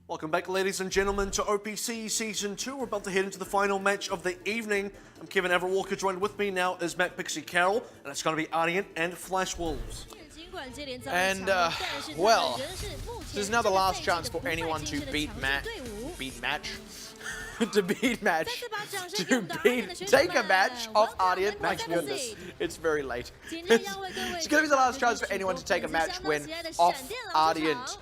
Welcome back, ladies and gentlemen, to OPC Season 2. We're about to head into the final match of the evening. I'm Kevin Walker. Joined with me now is Matt Pixie Carroll, and it's going to be Ardeont and Flash Wolves. And, well, this is now the last chance for anyone to beat Match, take a match off Ardeont. My goodness, it's very late. It's going to be the last chance for anyone to take a match win off Ardeont,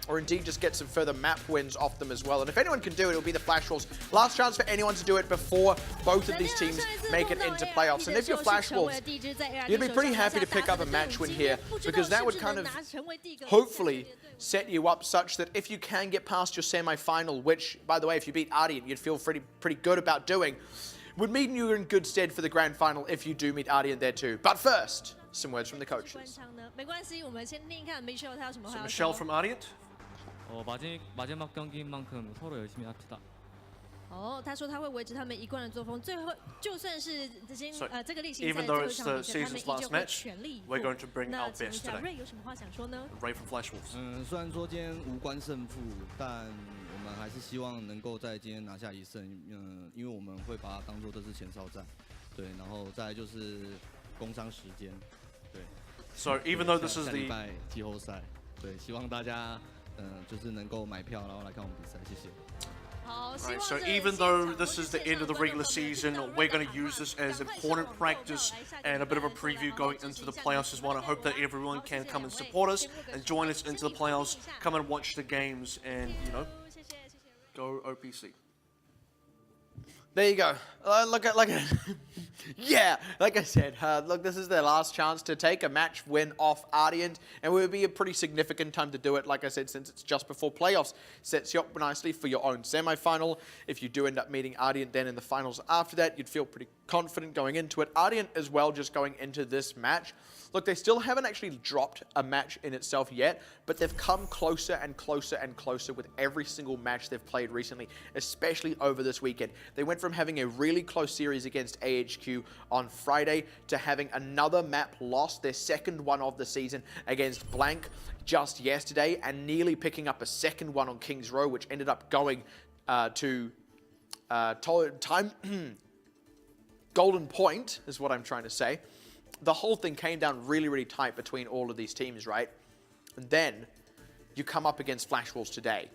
or indeed just get some further map wins off them as well. And if anyone can do it, it'll be the Flash Wolves. Last chance for anyone to do it before both of these teams make it into playoffs. And if you're Flash Wolves, you'd be pretty happy to pick up a match win here, because that would kind of hopefully set you up such that if you can get past your semi-final, which, by the way, if you beat Ardeont, you'd feel pretty good about doing, would mean you're in good stead for the grand final if you do meet Ardeont there too. But first, some words from the coaches. So Michelle from Ardeont. 마지막 경기만큼 서로 열심히 합시다. 他说他会维持他们一贯的作风，最后就算是这个例行赛 even 最 though 后一 it's 场 the 比赛，他们 season's 依旧 last 会 match, 全力以赴。 we're going to bring 那 our 请问一 best 下 today. 瑞有什么话想说呢 Ray from Flash Wolves. 虽然说今天无关胜负，但我们还是希望能够在今天拿下一胜。因为我们会把它当做这是前哨战，对，然后再来就是工商时间，对。So even though this is 下礼 the 拜季后赛，对，希望大家就是能够买票，然后来看我们比赛，谢谢。 Right, so even though this is the end of the regular season, we're going to use this as important practice and a bit of a preview going into the playoffs as well. I hope that everyone can come and support us and join us into the playoffs, come and watch the games and, you know, go OPC. There you go. Yeah, like I said, look, this is their last chance to take a match win off Ardeont, and it would be a pretty significant time to do it, like I said, since it's just before playoffs. Sets you up nicely for your own semi-final. If you do end up meeting Ardeont then in the finals after that, you'd feel pretty confident going into it. Ardeont as well, just going into this match. Look, they still haven't actually dropped a match in itself yet, but they've come closer and closer and closer with every single match they've played recently, especially over this weekend. They went from having a really close series against AHQ on Friday to having another map loss, their second one of the season against Blank just yesterday, and nearly picking up a second one on Kings Row, which ended up going to Golden Point, is what I'm trying to say. The whole thing came down really tight between all of these teams, right? And then you come up against Flash Wolves today.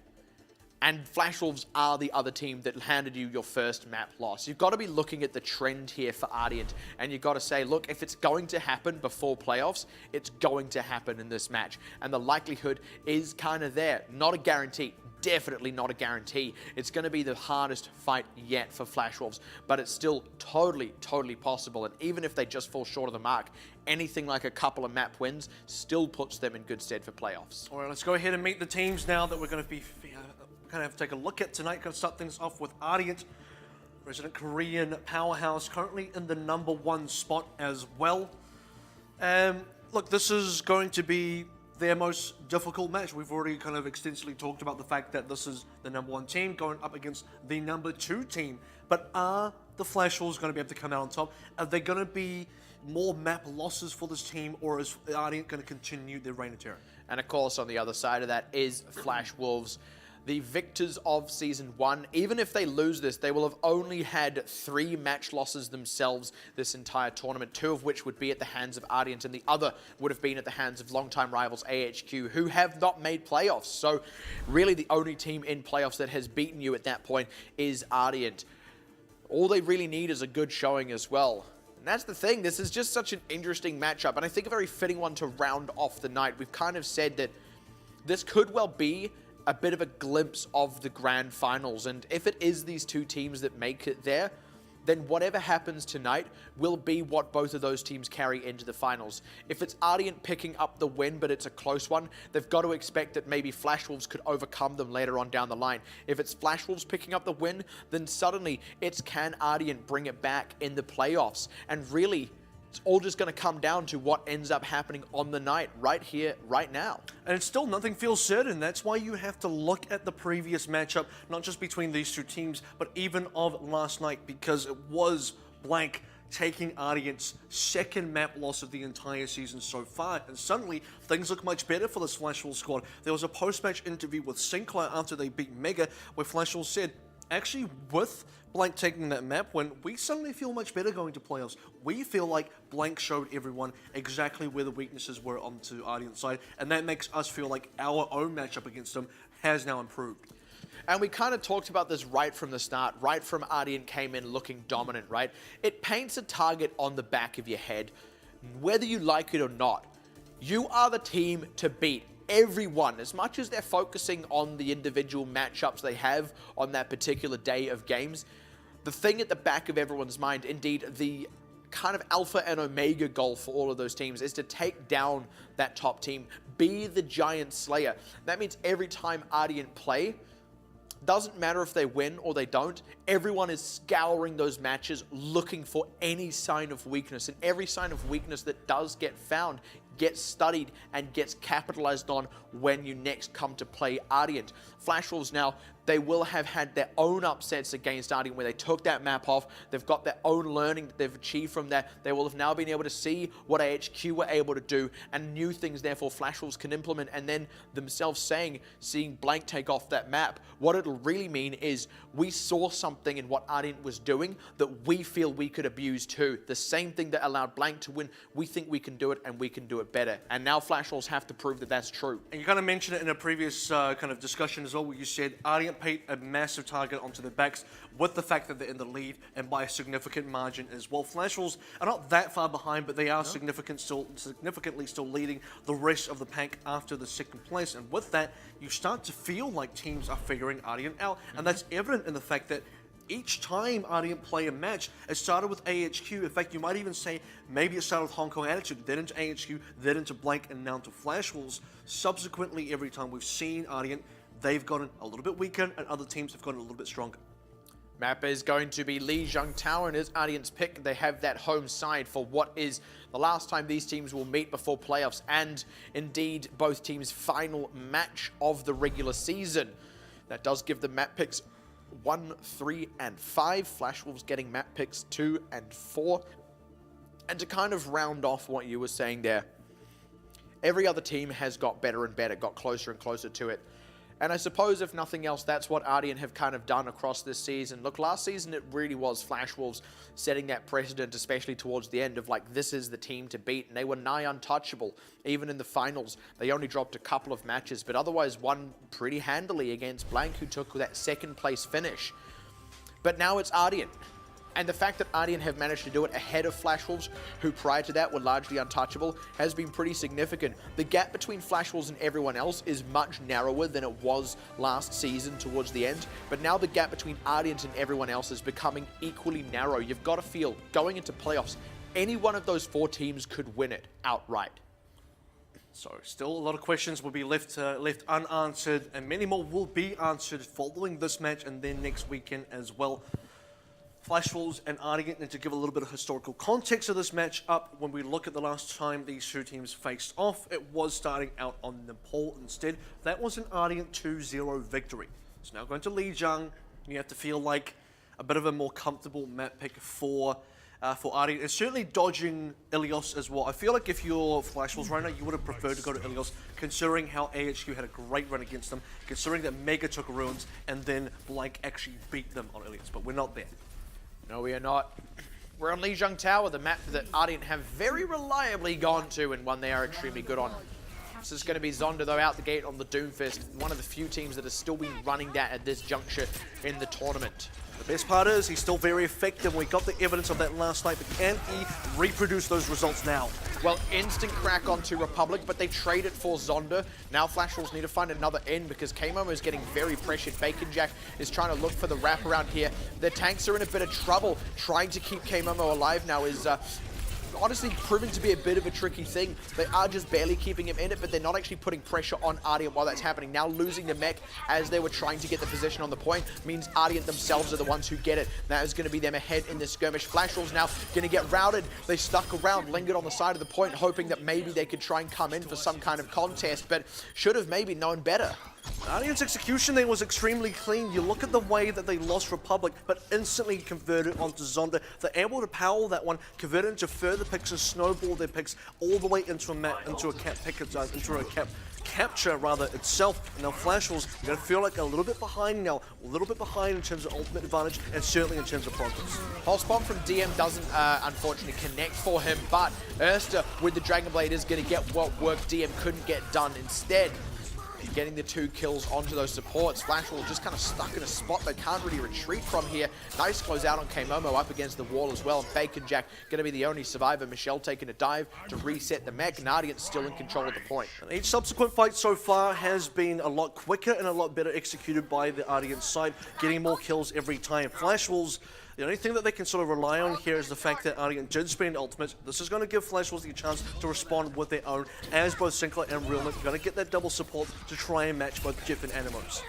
And Flash Wolves are the other team that handed you your first map loss. You've got to be looking at the trend here for Ardeont, and you've got to say, look, if it's going to happen before playoffs, it's going to happen in this match. And the likelihood is kind of there. Not a guarantee. Definitely not a guarantee. It's going to be the hardest fight yet for Flash Wolves, but it's still totally possible. And even if they just fall short of the mark, anything like a couple of map wins still puts them in good stead for playoffs. All right, let's go ahead and meet the teams now that we're going to be kind of take a look at tonight. Going to start things off with Ardeont, resident Korean powerhouse, currently in the #1 spot as well. Look, this is going to be their most difficult match. We've already kind of extensively talked about the fact that this is the #1 team going up against the #2 team. But are the Flash Wolves going to be able to come out on top? Are there going to be more map losses for this team, or is Ardeont going to continue their reign of terror? And of course, on the other side of that is Flash Wolves, the victors of Season 1. Even if they lose this, they will have only had 3 match losses themselves this entire tournament, 2 of which would be at the hands of Ardeont, and the other would have been at the hands of longtime rivals AHQ, who have not made playoffs. So really the only team in playoffs that has beaten you at that point is Ardeont. All they really need is a good showing as well. And that's the thing, this is just such an interesting matchup, and I think a very fitting one to round off the night. We've kind of said that this could well be a bit of a glimpse of the grand finals, and if it is these two teams that make it there, then whatever happens tonight will be what both of those teams carry into the finals. If it's Ardeont picking up the win, but it's a close one, they've got to expect that maybe Flash Wolves could overcome them later on down the line. If it's Flash Wolves picking up the win, then suddenly it's can Ardeont bring it back in the playoffs? And really, it's all just going to come down to what ends up happening on the night, right here, right now. And it's still nothing feels certain. That's why you have to look at the previous matchup, not just between these two teams, but even of last night, because it was Blank taking Ardeont's second map loss of the entire season so far, and suddenly things look much better for this Flash Wolves squad. There was a post-match interview with Sinclair after they beat Mega, where Flash Wolves said, actually with Blank taking that map, when we suddenly feel much better going to playoffs. We feel like Blank showed everyone exactly where the weaknesses were onto Ardeont's side, and that makes us feel like our own matchup against them has now improved. And we kind of talked about this right from the start, right from Ardeont came in looking dominant, right? It paints a target on the back of your head, whether you like it or not. You are the team to beat. Everyone, as much as they're focusing on the individual matchups they have on that particular day of games, the thing at the back of everyone's mind, indeed the kind of alpha and omega goal for all of those teams, is to take down that top team, be the giant slayer. That means every time Ardeont play, doesn't matter if they win or they don't, everyone is scouring those matches looking for any sign of weakness, and every sign of weakness that does get found gets studied and gets capitalized on when you next come to play Ardeont. Flash Wolves now, they will have had their own upsets against Ardeont where they took that map off. They've got their own learning that they've achieved from that. They will have now been able to see what AHQ were able to do and new things therefore Flash Wolves can implement, and then themselves seeing Blank take off that map. What it'll really mean is we saw something in what Ardeont was doing that we feel we could abuse too. The same thing that allowed Blank to win, we think we can do it and we can do it better. And now Flash Wolves have to prove that that's true. And you kind of mentioned it in a previous kind of discussion as well, where you said Ardeont paid a massive target onto their backs with the fact that they're in the lead and by a significant margin as well. Flash Wolves are not that far behind, but they are significantly still leading the rest of the pack after the second place. And with that, you start to feel like teams are figuring Ardeont out. And that's evident in the fact that each time Ardeont play a match, it started with AHQ. In fact, you might even say maybe it started with Hong Kong Attitude, then into AHQ, then into Blank, and now to Flash Wolves. Subsequently, every time we've seen Ardeont, they've gotten a little bit weaker, and other teams have gotten a little bit stronger. Map is going to be Lijiang Tower, and as Ardeont's pick, they have that home side for what is the last time these teams will meet before playoffs, and indeed both teams' final match of the regular season. That does give the map picks 1, 3, and 5. Flash Wolves getting map picks 2 and 4. And to kind of round off what you were saying there, every other team has got better and better, got closer and closer to it. And I suppose, if nothing else, that's what Ardeont have kind of done across this season. Look, last season it really was Flash Wolves setting that precedent, especially towards the end, of like, this is the team to beat. And they were nigh untouchable. Even in the finals, they only dropped a couple of matches, but otherwise won pretty handily against Blank, who took that second place finish. But now it's Ardeont. And the fact that Ardeont have managed to do it ahead of Flash Wolves, who prior to that were largely untouchable, has been pretty significant. The gap between Flash Wolves and everyone else is much narrower than it was last season towards the end, but now the gap between Ardeont and everyone else is becoming equally narrow. You've got to feel, going into playoffs, any one of those 4 teams could win it outright. So still a lot of questions will be left unanswered, and many more will be answered following this match and then next weekend as well. Flash Wolves and Ardeont, and to give a little bit of historical context of this match up, when we look at the last time these two teams faced off, it was starting out on Nepal instead. That was an Ardeont 2-0 victory. It's now going to Lijiang. You have to feel like a bit of a more comfortable map pick for Ardeont, and certainly dodging Ilios as well. I feel like if you're Flash Wolves right now, you would have preferred to go to Ilios, considering how AHQ had a great run against them, considering that Mega took Ruins, and then Blank actually beat them on Ilios, but we're not there. No, we are not. We're on Lijiang Tower, the map that Ardeont have very reliably gone to, and one they are extremely good on. This is going to be Zonda, though, out the gate on the Doomfist, one of the few teams that has still been running that at this juncture in the tournament. The best part is he's still very effective. We got the evidence of that last night, but can he reproduce those results now? Well, instant crack onto Republic, but they trade it for Zonda. Now Flash Wolves need to find another end because K-Momo is getting very pressured. Bacon Jack is trying to look for the wrap around here. The tanks are in a bit of trouble. Trying to keep K-Momo alive now is honestly proving to be a bit of a tricky thing. They are just barely keeping him in it, but they're not actually putting pressure on Ardeont while that's happening. Now losing the mech as they were trying to get the position on the point means Ardeont themselves are the ones who get it. That is going to be them ahead in this skirmish. Flash Wolves now going to get routed. They stuck around, lingered on the side of the point, hoping that maybe they could try and come in for some kind of contest, but should have maybe known better. Ardeont's execution there was extremely clean. You look at the way that they lost Republic, but instantly converted onto Zonda. They're able to power that one, convert it into further picks and snowball their picks all the way into a capture rather itself. And now Flash Wolves, you're going to feel like a little bit behind now, a little bit behind in terms of ultimate advantage and certainly in terms of progress. Pulse Bomb from DM doesn't unfortunately connect for him, but Erster with the Dragon Blade is going to get what work DM couldn't get done. Instead, getting the 2 kills onto those supports. Flash Wolves just kind of stuck in a spot they can't really retreat from here. Nice close out on K-Momo up against the wall as well. And Bacon Jack going to be the only survivor. Michelle taking a dive to reset the mech. And Ardeont's still in control of the point. And each subsequent fight so far has been a lot quicker and a lot better executed by the Ardeont side, getting more kills every time. Flash Wolves, the only thing that they can sort of rely on here is the fact that Ardeont did spend ultimates. This is going to give Flash Wolves the chance to respond with their own, as both Sinclair and Realman are going to get that double support to try and match both Jeff and Animos.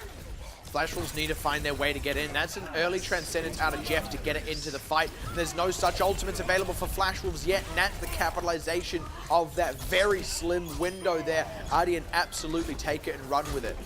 Flash Wolves need to find their way to get in. That's an early Transcendence out of Jeff to get it into the fight. There's no such ultimates available for Flash Wolves yet, and that's the capitalization of that very slim window there. Ardeont absolutely take it and run with it.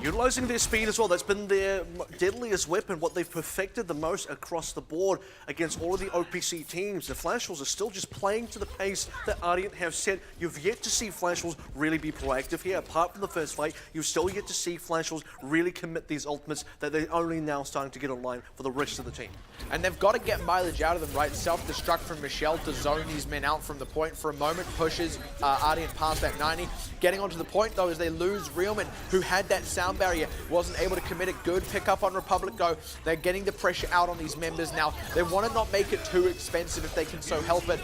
Utilizing their speed as well, that's been their deadliest weapon, what they've perfected the most across the board against all of the OPC teams. The Flash Wolves are still just playing to the pace that Ardeont have set. You've yet to see Flash Wolves really be proactive here. Apart from the first fight, you've still yet to see Flash Wolves really commit these ultimates that they're only now starting to get online for the rest of the team. And they've got to get mileage out of them, right? Self-destruct from Michelle to zone these men out from the point for a moment, pushes Ardeont past that 90. Getting onto the point, though, as they lose Realman, who had that sound barrier, wasn't able to commit it. Good pick up on Republic, though. They're getting the pressure out on these members now. They want to not make it too expensive if they can so help it.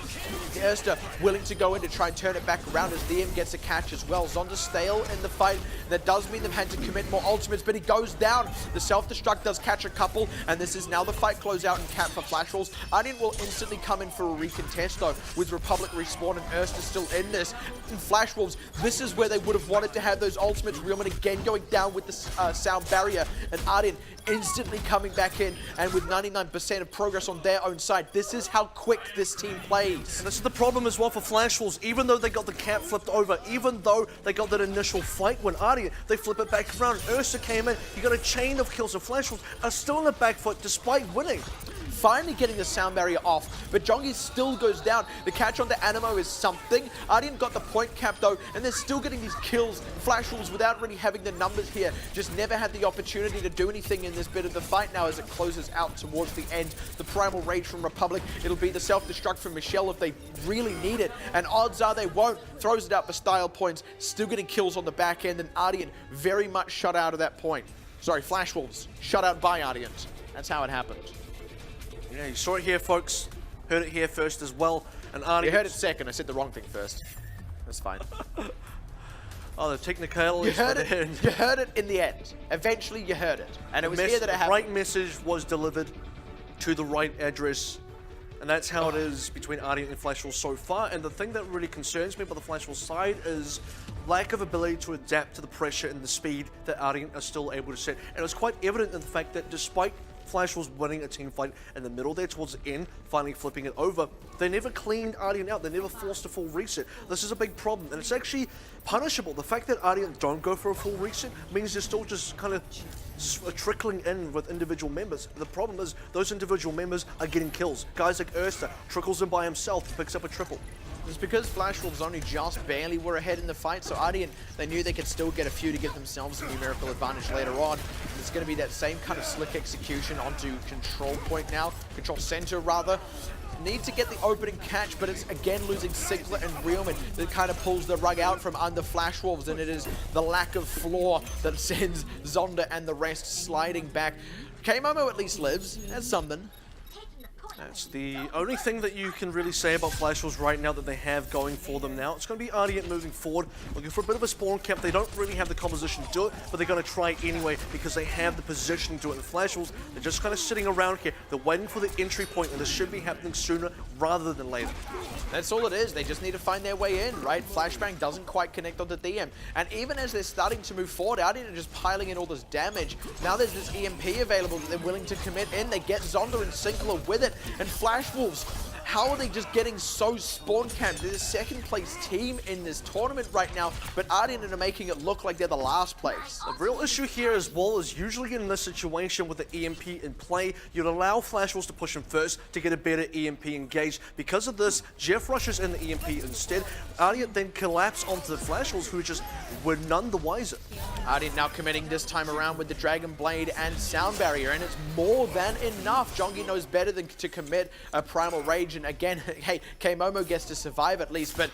Erster willing to go in to try and turn it back around as DM gets a catch as well. Zonda stale in the fight. That does mean they've had to commit more ultimates, but he goes down. The self-destruct does catch a couple, and this is now the fight closeout and cap for Flash Wolves. Ardeont will instantly come in for a recontest, though, with Republic respawn and Erster still in this. And Flash Wolves, this is where they would have wanted to have those ultimates. Realman again going down with the sound barrier, and Ardeont instantly coming back in, and with 99% of progress on their own side. This is how quick this team plays. And this is the problem as well for Flash Wolves. Even though they got the cap flipped over, even though they got that initial fight when Ardeont, they flip it back around. Ursa came in, you got a chain of kills, and Flash Wolves are still on the back foot despite winning. Finally getting the sound barrier off, but Jongi still goes down. The catch on the Animo is something. Ardeont got the point cap though, and they're still getting these kills. Flash Wolves without really having the numbers here, just never had the opportunity to do anything in this bit of the fight now as it closes out towards the end. The Primal Rage from Republic, it'll be the self-destruct from Michelle if they really need it, and odds are they won't. Throws it out for style points, still getting kills on the back end, and Ardeont very much shut out of that point. Sorry, Flash Wolves shut out by Ardeont. That's how it happened. Yeah, you saw it here, folks. Heard it here first as well. And Ardeont... You heard it second. I said the wrong thing first. That's fine. Oh, the technicalities. You heard it. You heard it in the end. Eventually, you heard it, and it was here that it happened. The right message was delivered to the right address, and that's how it is between Ardeont and Flash Wolves so far. And the thing that really concerns me about the Flash Wolves side is lack of ability to adapt to the pressure and the speed that Ardeont are still able to set. And it's quite evident in the fact that despite Flash was winning a team fight in the middle there towards the end, finally flipping it over, they never cleaned Ardeont out. They never forced a full reset. This is a big problem, and it's actually punishable. The fact that Ardeont don't go for a full reset means they're still just kind of trickling in with individual members. The problem is those individual members are getting kills. Guys like Erster trickles in by himself, picks up a triple. It's because Flash Wolves only just barely were ahead in the fight, so Ardeont, they knew they could still get a few to give themselves a numerical advantage later on. It's going to be that same kind of slick execution onto control point now, control center rather. Need to get the opening catch, but it's again losing Sigler and Realman that kind of pulls the rug out from under Flash Wolves, and it is the lack of floor that sends Zonda and the rest sliding back. K-Momo at least lives. That's something. That's the only thing that you can really say about Flash Wolves right now that they have going for them now. It's going to be Ardeont moving forward, looking for a bit of a spawn cap. They don't really have the composition to do it, but they're going to try anyway because they have the position to do it. The Flash Wolves, they're just kind of sitting around here. They're waiting for the entry point, and this should be happening sooner rather than later. That's all it is. They just need to find their way in, right? Flashbang doesn't quite connect on the DM. And even as they're starting to move forward, Ardeont are just piling in all this damage. Now there's this EMP available that they're willing to commit in. They get Zonda and Sinclair with it, and Flash Wolves How are they just getting so spawn camped? They're the second place team in this tournament right now, but Ardeont are making it look like they're the last place. The real issue here as well is usually in this situation with the EMP in play, you'd allow Flash Wolves to push him first to get a better EMP engaged. Because of this, Jeff rushes in the EMP instead. Ardeont then collapse onto the Flash Wolves, who just were none the wiser. Ardeont now committing this time around with the Dragon Blade and Sound Barrier, and it's more than enough. Jongi knows better than to commit a Primal Rage, and again, hey, K-Momo gets to survive at least, but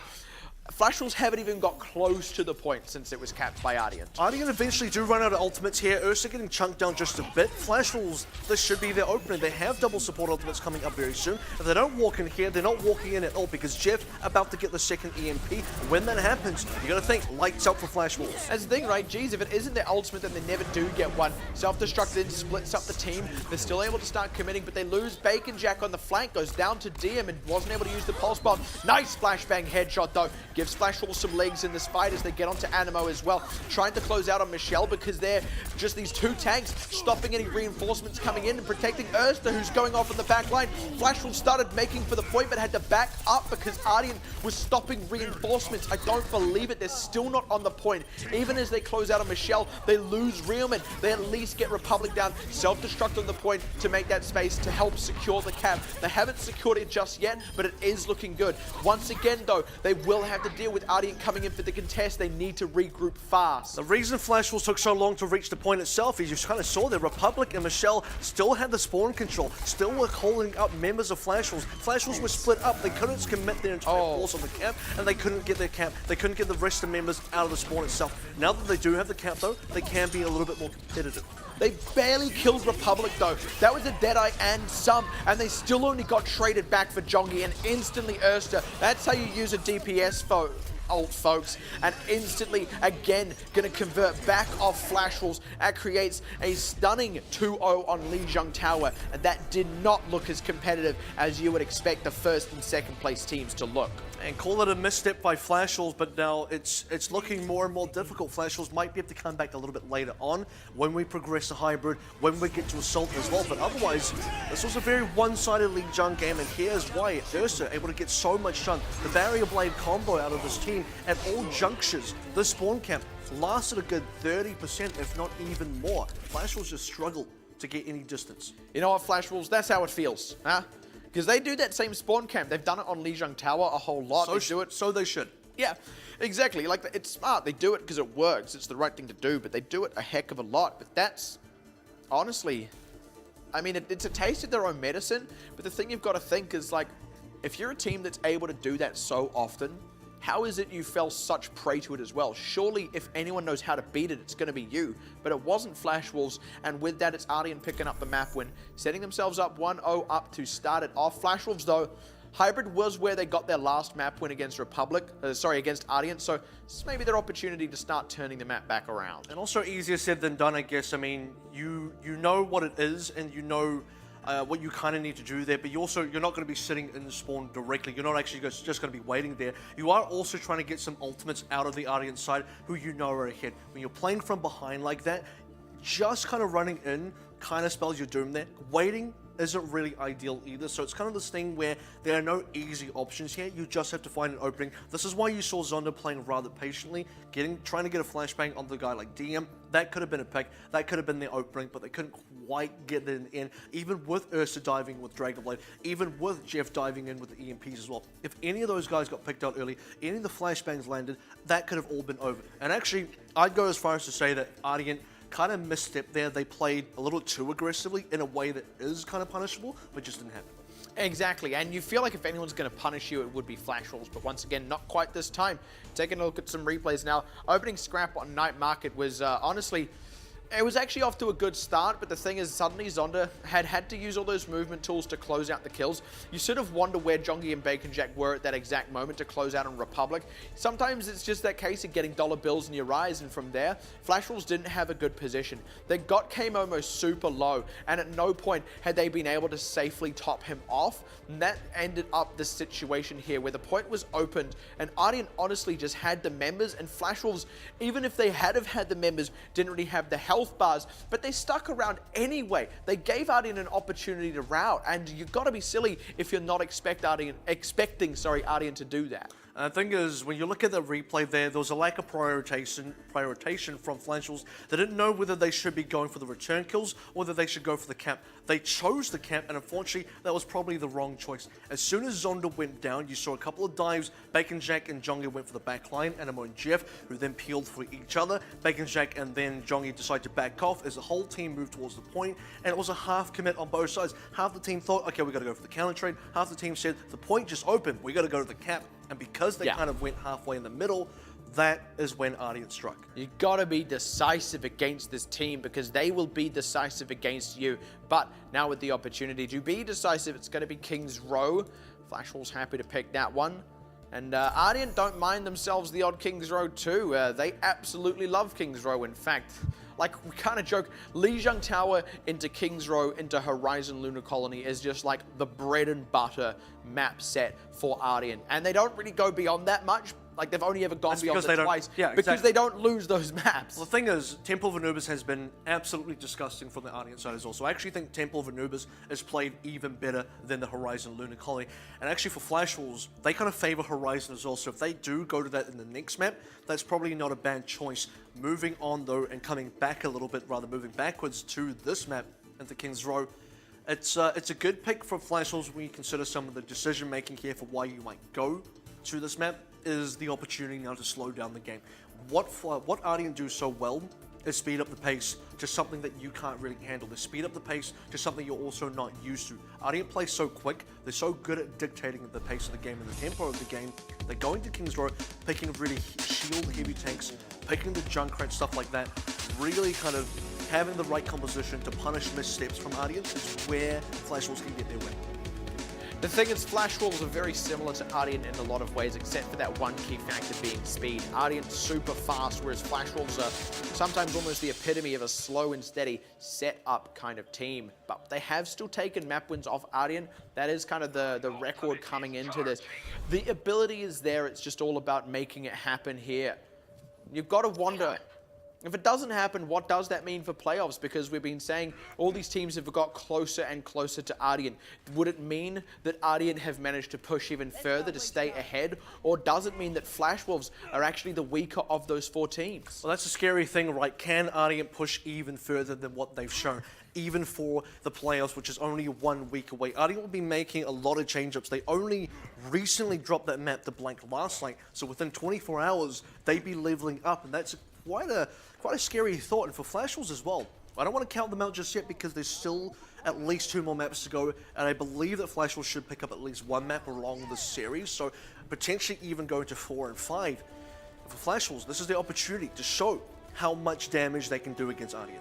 Flash Wolves haven't even got close to the point since it was capped by Ardeont. Ardeont eventually do run out of ultimates here. Ursa getting chunked down just a bit. Flash Wolves, this should be their opening. They have double support ultimates coming up very soon. If they don't walk in here, they're not walking in at all because Jeff about to get the second EMP. When that happens, you got to think lights out for Flash Wolves. That's the thing, right? Geez, if it isn't their ultimate, then they never do get one. Self-destruct then splits up the team. They're still able to start committing, but they lose Bacon Jack on the flank. Goes down to DM and wasn't able to use the pulse bomb. Nice flashbang headshot though. Gives Flash Wolves some legs in this fight as they get onto Animo as well. Trying to close out on Michelle because they're just these two tanks stopping any reinforcements coming in and protecting Erster, who's going off on the back line. Flash Wolves started making for the point but had to back up because Ardeont was stopping reinforcements. I don't believe it. They're still not on the point. Even as they close out on Michelle, they lose Realman. They at least get Republic down. Self-destruct on the point to make that space to help secure the cap. They haven't secured it just yet, but it is looking good. Once again, though, they will have to deal with Ardeont coming in for the contest. They need to regroup fast. The reason Flash Wolves took so long to reach the point itself is you kind of saw that Republic and Michelle still had the spawn control, still were holding up members of Flash Wolves. Flash Wolves were split up. They couldn't commit their entire force on the camp, and they couldn't get their camp. They couldn't get the rest of the members out of the spawn itself. Now that they do have the camp, though, they can be a little bit more competitive. They barely killed Republic though. That was a Deadeye and some, and they still only got traded back for Jongi and instantly Erster. That's how you use a DPS ult, folks, and instantly again gonna convert back off Flash Wolves. That creates a stunning 2-0 on Lijiang Tower, and that did not look as competitive as you would expect the first and second place teams to look. And call it a misstep by Flash Wolves, but now it's looking more and more difficult. Flash Wolves might be able to come back a little bit later on when we progress to hybrid, when we get to assault as well. But otherwise, this was a very one-sided Lijiang game, and here's why. Ursa able to get so much done. The Barrier Blade combo out of this team at all junctures. This spawn camp lasted a good 30%, if not even more. Flash Wolves just struggled to get any distance. You know what, Flash Wolves? That's how it feels, huh? Because they do that same spawn camp. They've done it on Lijiang Tower a whole lot. So they should. Yeah, exactly. Like, it's smart. They do it because it works. It's the right thing to do, but they do it a heck of a lot. But that's, honestly, I mean, it's a taste of their own medicine. But the thing you've got to think is, like, if you're a team that's able to do that so often, how is it you fell such prey to it as well? Surely, if anyone knows how to beat it, it's going to be you. But it wasn't Flash Wolves, and with that, it's Ardeont picking up the map win, setting themselves up 1-0 up to start it off. Flash Wolves, though, hybrid was where they got their last map win against against Ardeont, so this is maybe their opportunity to start turning the map back around. And also easier said than done, I guess. I mean, you know what it is, and you know what you kind of need to do there, but you're not going to be sitting in the spawn directly. You're not actually just going to be waiting there. You are also trying to get some ultimates out of the Ardeont side who you know are ahead. When you're playing from behind like that, just kind of running in kind of spells your doom there. Waiting isn't really ideal either, so it's kind of this thing where there are no easy options here. You just have to find an opening. This is why you saw Zonda playing rather patiently, trying to get a flashbang on the guy like DM. That could have been a pick, that could have been the opening, but they couldn't quite get it in, even with Ursa diving with Dragonblade, even with Jeff diving in with the EMPs as well. If any of those guys got picked out early, any of the flashbangs landed, that could have all been over. And actually, I'd go as far as to say that Ardeont kind of misstepped there. They played a little too aggressively in a way that is kind of punishable, but just didn't happen. Exactly, and you feel like if anyone's going to punish you, it would be Flash Wolves, but once again, not quite this time. Taking a look at some replays now, opening scrap on Night Market was honestly, it was actually off to a good start, but the thing is, suddenly Zonda had to use all those movement tools to close out the kills. You sort of wonder where Jongi and Bacon Jack were at that exact moment to close out on Republic. Sometimes it's just that case of getting dollar bills in your eyes, and from there, Flash Wolves didn't have a good position. They got K-Momo super low, and at no point had they been able to safely top him off, and that ended up the situation here, where the point was opened, and Ardeont honestly just had the members, and Flash Wolves, even if they had the members, didn't really have the health health bars, but they stuck around anyway. They gave Ardeont an opportunity to rout, and you've got to be silly if you're not expecting Ardeont to do that. The thing is, when you look at the replay there was a lack of prioritization from Flashels. They didn't know whether they should be going for the return kills or whether they should go for the camp. They chose the camp, and unfortunately, that was probably the wrong choice. As soon as Zonda went down, you saw a couple of dives. Bacon Jack and Jongi went for the back line, Animo and Jeff, who then peeled for each other. Bacon Jack and then Jongi decided to back off as the whole team moved towards the point, and it was a half commit on both sides. Half the team thought, okay, we got to go for the counter trade. Half the team said, the point just opened, we got to go to the cap. And because they kind of went halfway in the middle, that is when Ardeont struck. You got to be decisive against this team because they will be decisive against you. But now with the opportunity to be decisive, it's going to be King's Row. Flashwall's happy to pick that one. And Ardeont don't mind themselves the odd King's Row too. They absolutely love King's Row, in fact. Like, we kind of joke, Lijiang Tower into King's Row into Horizon Lunar Colony is just like the bread and butter map set for Ardeont. And they don't really go beyond that much. Like, they've only ever gone beyond it twice because they don't lose those maps. Well, the thing is, Temple of Anubis has been absolutely disgusting from the Ardeont side as well. So I actually think Temple of Anubis is played even better than the Horizon Lunar Colony. And actually for Flashwalls, they kind of favor Horizon as well. So if they do go to that in the next map, that's probably not a bad choice. Moving on though and coming back a little bit, rather moving backwards to this map into King's Row. It's a good pick for Flashwalls when you consider some of the decision making here for why you might go to this map. Is the opportunity now to slow down the game. What Ardeont do so well is speed up the pace to something that you can't really handle. They speed up the pace to something you're also not used to. Ardeont plays so quick, they're so good at dictating the pace of the game and the tempo of the game. They're going to King's Row, picking really shield heavy tanks, picking the Junkrat, stuff like that. Really kind of having the right composition to punish missteps from Ardeont is where Flashwalls can get their win. The thing is, Flashwalls are very similar to Ardeont in a lot of ways, except for that one key factor being speed. Ardeont's super fast, whereas Flashwalls are sometimes almost the epitome of a slow and steady set-up kind of team. But they have still taken map wins off Ardeont. That is kind of the record coming into this. The ability is there, it's just all about making it happen here. You've got to wonder, if it doesn't happen, what does that mean for playoffs? Because we've been saying all these teams have got closer and closer to Ardeont. Would it mean that Ardeont have managed to push even further to stay ahead? Or does it mean that Flashwolves are actually the weaker of those four teams? Well, that's a scary thing, right? Can Ardeont push even further than what they've shown? Even for the playoffs, which is only 1 week away. Ardeont will be making a lot of change-ups. They only recently dropped that map to blank last night, so within 24 hours, they'd be leveling up, and that's quite a scary thought, and for Flashwalls as well. I don't want to count them out just yet because there's still at least 2 more maps to go, and I believe that Flashwalls should pick up at least 1 map along the series, so potentially even going to 4 and 5. For Flashwalls, this is the opportunity to show how much damage they can do against Ardeont.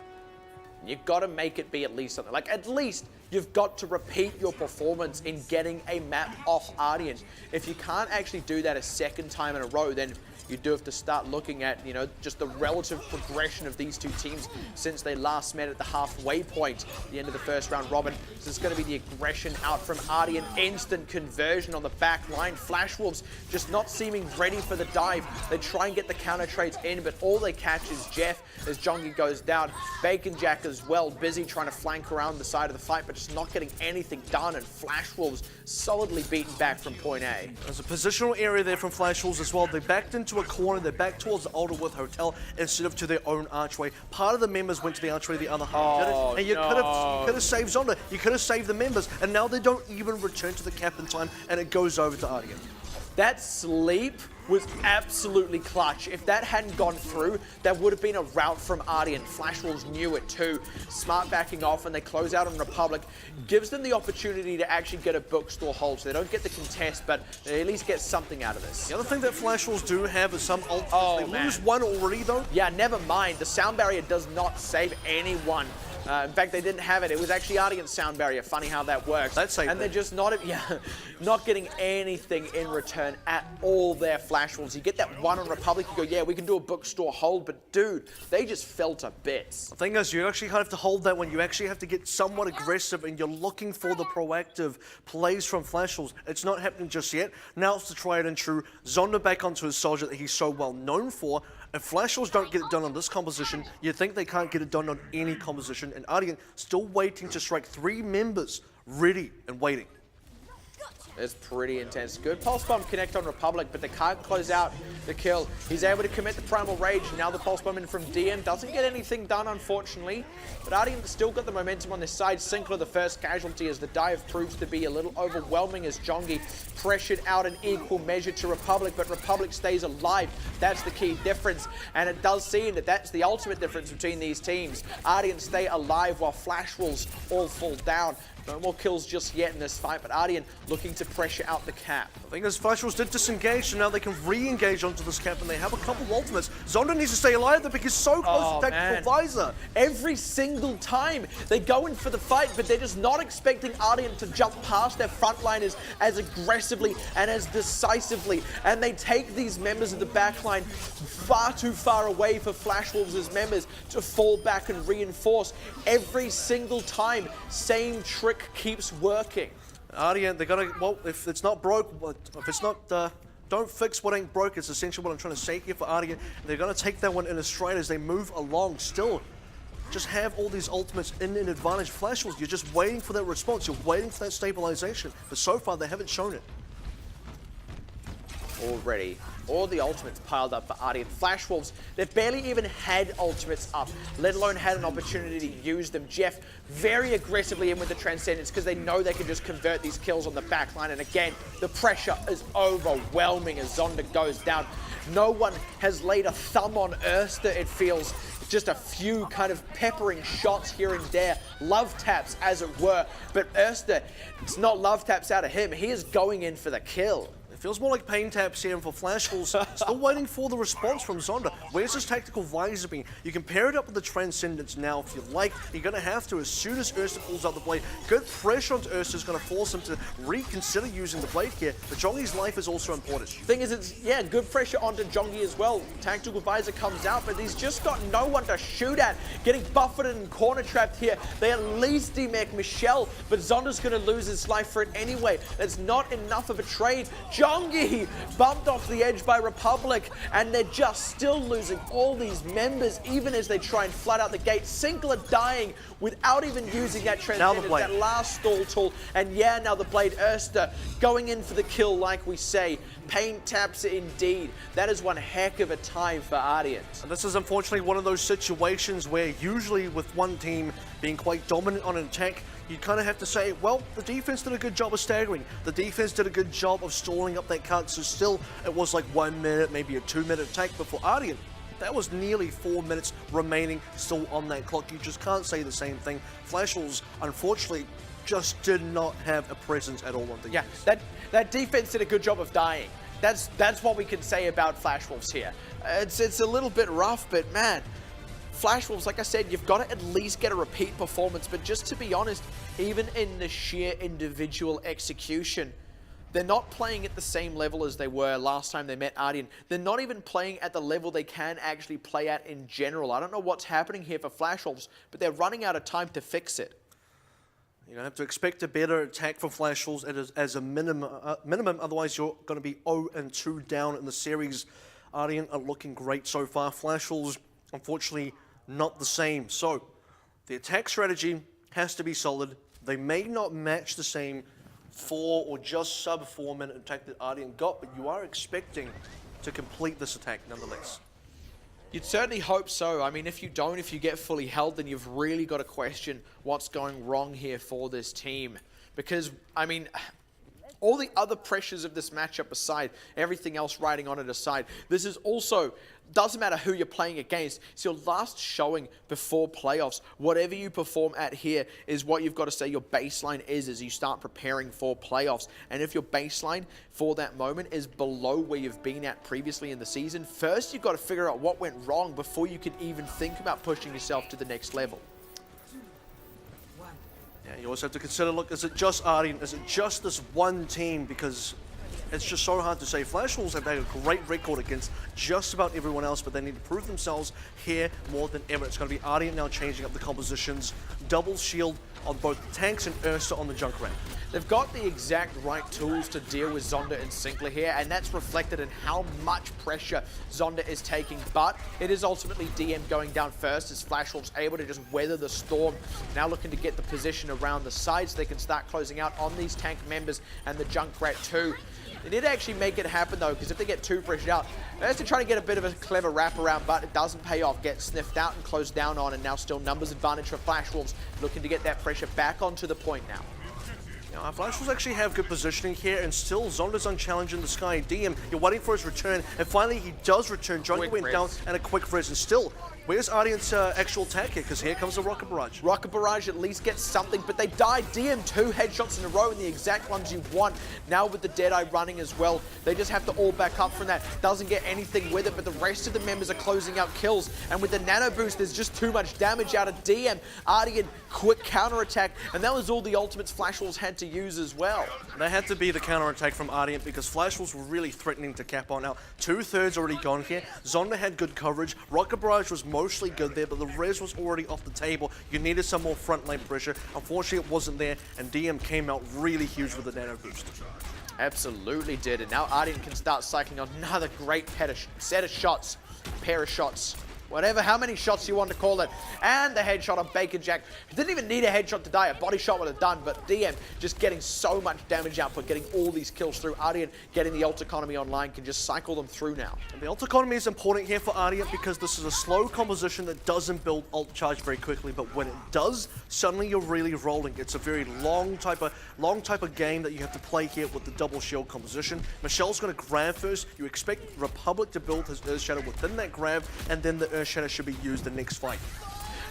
You've got to make it be at least something. Like, at least you've got to repeat your performance in getting a map off Ardeont. If you can't actually do that a second time in a row, then you do have to start looking at, you know, just the relative progression of these two teams since they last met at the halfway point, the end of the first round robin. So it's going to be the aggression out from Ardeont, instant conversion on the back line. Flashwolves just not seeming ready for the dive. They try and get the counter trades in, but all they catch is Jeff as Jongi goes down. Bacon Jack as well, busy trying to flank around the side of the fight, but just not getting anything done, and Flashwolves solidly beaten back from point A. There's a positional area there from Flashwolves as well. They backed into a corner, they're back towards the Alderworth Hotel instead of to their own archway. Part of the members went to the archway, the other half didn't. And you could have saved Zonda, you could have saved the members, and now they don't even return to the cap in time, and it goes over to Ardeont. That sleep was absolutely clutch. If that hadn't gone through, that would have been a rout from Ardeont. Flashwolves knew it too. Smart backing off, and they close out on Republic. Gives them the opportunity to actually get a bookstore hold, so they don't get the contest, but they at least get something out of this. The other thing that Flashwolves do have is some ults. They lose one already though. Yeah, never mind. The sound barrier does not save anyone. In fact, they didn't have it. It was actually Ardeont's sound barrier. Funny how that works. That's safe. And they're just not getting anything in return at all there, Flashwolves. You get that one on Republic, you go, yeah, we can do a bookstore hold, but dude, they just fell to bits. The thing is, you actually have to hold that one. You actually have to get somewhat aggressive, and you're looking for the proactive plays from Flashwolves. It's not happening just yet. Now it's the tried and true. Zonda back onto his soldier that he's so well known for. If Flash Wolves don't get it done on this composition, you think they can't get it done on any composition, and Ardeont still waiting to strike 3 members, ready and waiting. It's pretty intense. Good pulse bomb connect on Republic, but they can't close out the kill. He's able to commit the Primal Rage. Now the pulse bomb in from DM doesn't get anything done, unfortunately. But Ardeont still got the momentum on this side. Sinclair the first casualty as the dive proves to be a little overwhelming as Jongi pressured out in equal measure to Republic, but Republic stays alive. That's the key difference, and it does seem that that's the ultimate difference between these teams. Ardeont stay alive while Flash Wolves all fall down. No more kills just yet in this fight, but Ardeont looking to pressure out the cap. I think as Flash Wolves did disengage, so now they can re-engage onto this cap, and they have a couple of ultimates. Zonda needs to stay alive though because so close to tactical visor. Every single time they go in for the fight, but they're just not expecting Ardeont to jump past their frontliners as aggressively and as decisively, and they take these members of the backline far too far away for Flash Wolves' members to fall back and reinforce. Every single time, same trick keeps working. Ardeont, they're gonna, well, if it's not broke, if it's not, don't fix what ain't broke, it's essentially what I'm trying to say here for Ardeont. They're gonna take that one in a stride as they move along. Still, just have all these ultimates in an advantage. Flash Wolves, you're just waiting for that response, you're waiting for that stabilization, but so far they haven't shown it. Already, all the ultimates piled up for Ardeont. Flash Wolves, they've barely even had ultimates up, let alone had an opportunity to use them. Jeff very aggressively in with the Transcendence because they know they can just convert these kills on the backline, and again, the pressure is overwhelming as Zonda goes down. No one has laid a thumb on Erster, it feels. Just a few kind of peppering shots here and there, love taps as it were, but Erster, it's not love taps out of him, he is going in for the kill. Feels more like pain taps here, and for Flash Wolves, still waiting for the response from Zonda. Where's this tactical visor being? You can pair it up with the Transcendence now if you like. You're going to have to as soon as Erster pulls out the blade. Good pressure onto Erster is going to force him to reconsider using the blade here, but Jongi's life is also important. Thing is, it's, yeah, good pressure onto Jongi as well. Tactical visor comes out, but he's just got no one to shoot at. Getting buffeted and corner trapped here. They at least demech Michelle, but Zonda's going to lose his life for it anyway. That's not enough of a trade. Jongi bumped off the edge by Republic, and they're just still losing all these members, even as they try and flood out the gate. Sinclair dying without even using that Transcendence, that last stall tool, and yeah, now the blade. Erster going in for the kill, like we say. Pain taps indeed. That is one heck of a time for Ardeont. And this is unfortunately one of those situations where usually with one team being quite dominant on an attack, you kind of have to say, well, the defense did a good job of staggering. The defense did a good job of stalling up that cut, so still it was like 1 minute, maybe a 2-minute attack, but for Ardeont, that was nearly 4 minutes remaining still on that clock. You just can't say the same thing. Flash Wolves, unfortunately, just did not have a presence at all on the Yeah, that defense did a good job of dying. That's what we can say about Flash Wolves here. It's a little bit rough, but man, Flash Wolves, like I said, you've got to at least get a repeat performance, but just to be honest, even in the sheer individual execution, they're not playing at the same level as they were last time they met Ardeont. They're not even playing at the level they can actually play at in general. I don't know what's happening here for Flash Wolves, but they're running out of time to fix it. You're going to have to expect a better attack from Flash Wolves as a minimum, otherwise you're going to be 0-2 down in the series. Ardeont are looking great so far. Flash Wolves, unfortunately, not the same. So, the attack strategy has to be solid. They may not match the same 4 or just sub 4 minute attack that Ardeont got, but you are expecting to complete this attack nonetheless. You'd certainly hope so. I mean, if you don't, if you get fully held, then you've really got to question what's going wrong here for this team. Because, I mean, all the other pressures of this matchup aside, everything else riding on it aside, this is also, doesn't matter who you're playing against, it's your last showing before playoffs. Whatever you perform at here is what you've got to say your baseline is as you start preparing for playoffs. And if your baseline for that moment is below where you've been at previously in the season, first you've got to figure out what went wrong before you can even think about pushing yourself to the next level. Yeah, you also have to consider, look, is it just Ardeont? Is it just this one team? Because it's just so hard to say. Flash Wolves have had a great record against just about everyone else, but they need to prove themselves here more than ever. It's going to be Ardeont now changing up the compositions. Double shield on both tanks and Ursa on the Junkrat. They've got the exact right tools to deal with Zonda and Sinclair here, and that's reflected in how much pressure Zonda is taking. But it is ultimately DM going down first as Flash Wolves able to just weather the storm. Now looking to get the position around the side so they can start closing out on these tank members and the Junkrat too. They did actually make it happen though, because if they get too pressured out, they have to try to get a bit of a clever wraparound, but it doesn't pay off. Get sniffed out and closed down on, and now still numbers advantage for Flash Wolves, looking to get that pressure back onto the point now. Now, Flash Wolves actually have good positioning here, and still Zonda's unchallenged in the sky. DM, you're waiting for his return, and finally he does return. Junkie went down, and a quick res, and still, where's Ardeont's actual attack here? Because here comes the Rocket Barrage. Rocket Barrage at least gets something, but they died. DM 2 headshots in a row, and the exact ones you want. Now with the Deadeye running as well, they just have to all back up from that. Doesn't get anything with it, but the rest of the members are closing out kills. And with the Nano Boost, there's just too much damage out of DM. Ardeont, quick counterattack, and that was all the ultimates Flash Wolves had to use as well. They had to be the counterattack from Ardeont because Flash Wolves were really threatening to cap on. Now, 2/3 already gone here. Zonda had good coverage. Rocket Barrage was mostly good there, but the res was already off the table. You needed some more frontline pressure. Unfortunately, it wasn't there, and DM came out really huge with the Nano Boost. Absolutely did, and now Ardeont can start cycling on another great set of shots, pair of shots. Whatever, how many shots you want to call it. And the headshot on Bacon Jack. He didn't even need a headshot to die. A body shot would have done, but DM just getting so much damage output, getting all these kills through. Ardeont getting the ult economy online can just cycle them through now. And the ult economy is important here for Ardeont because this is a slow composition that doesn't build ult charge very quickly, but when it does, suddenly you're really rolling. It's a very long type of game that you have to play here with the double shield composition. Michelle's going to grab first. You expect Republic to build his Earth Shadow within that grab, and then the Earth Shadow should be used the next fight.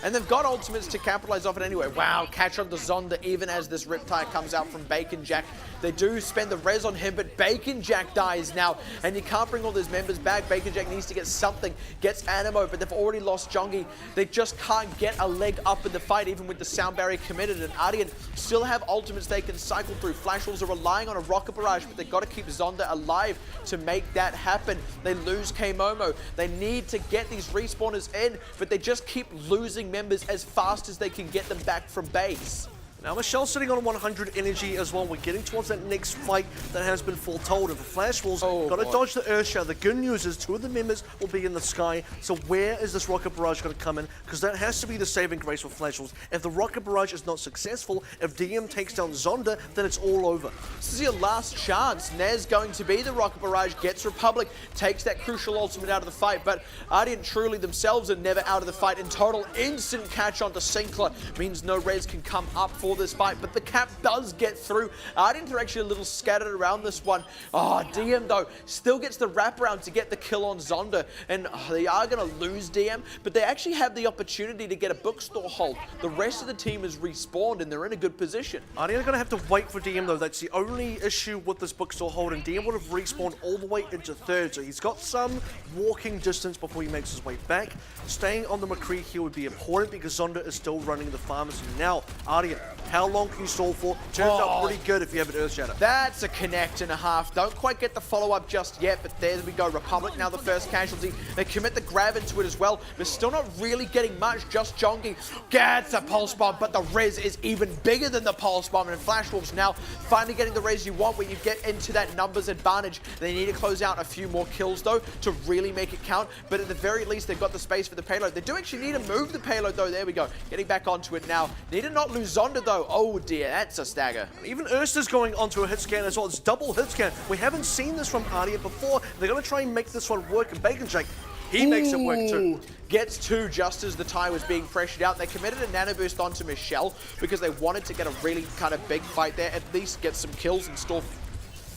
And they've got ultimates to capitalize off it anyway. Wow, catch on the Zonda even as this Riptide comes out from Bacon Jack. They do spend the res on him, but Bacon Jack dies now. And you can't bring all those members back. Bacon Jack needs to get something, gets Animo, but they've already lost Jongi. They just can't get a leg up in the fight, even with the sound barrier committed. And Ardeont still have ultimates they can cycle through. Flash Wolves are relying on a Rocket Barrage, but they've got to keep Zonda alive to make that happen. They lose K-Momo. They need to get these respawners in, but they just keep losing members as fast as they can get them back from base. Now Michelle's sitting on 100 energy as well. We're getting towards that next fight that has been foretold. And for Flash Wolves, got to dodge the Earth Shadow. The good news is 2 of the members will be in the sky. So where is this Rocket Barrage going to come in? Because that has to be the saving grace for Flash Wolves. If the Rocket Barrage is not successful, if DM takes down Zonda, then it's all over. This is your last chance. Nez going to be the Rocket Barrage, gets Republic, takes that crucial ultimate out of the fight. But Ardeont truly themselves are never out of the fight in total. Instant catch onto Sinclair means no res can come up for this fight, but the cap does get through. Ardeont are actually a little scattered around this one. Oh, DM though still gets the wraparound to get the kill on Zonda, and they are going to lose DM, but they actually have the opportunity to get a bookstore hold. The rest of the team is respawned and they're in a good position. Ardeont are going to have to wait for DM though. That's the only issue with this bookstore hold, and DM would have respawned all the way into 3rd, so he's got some walking distance before he makes his way back. Staying on the McCree here would be important because Zonda is still running the pharmacy. Now, Ardeont, how long can you stall for? Turns out pretty good if you have an Earth Shadow. That's a connect and a half. Don't quite get the follow-up just yet, but there we go. Republic now the first casualty. They commit the grab into it as well, but still not really getting much. Just Jongi gets a pulse bomb, but the res is even bigger than the pulse bomb, and Flash Wolves now finally getting the res you want when you get into that numbers advantage. They need to close out a few more kills though to really make it count, but at the very least they've got the space for the payload. They do actually need to move the payload though. There we go. Getting back onto it now. Need to not lose Zonda though. Oh dear, that's a stagger. Even Ursa's going onto a hit scan as well. It's double hit scan. We haven't seen this from Ardeont before. They're going to try and make this one work, and Bacon Jack, he makes it work too. Gets 2 just as the tie was being pressured out. They committed a nano boost onto Michelle because they wanted to get a really kind of big fight there, at least get some kills and stall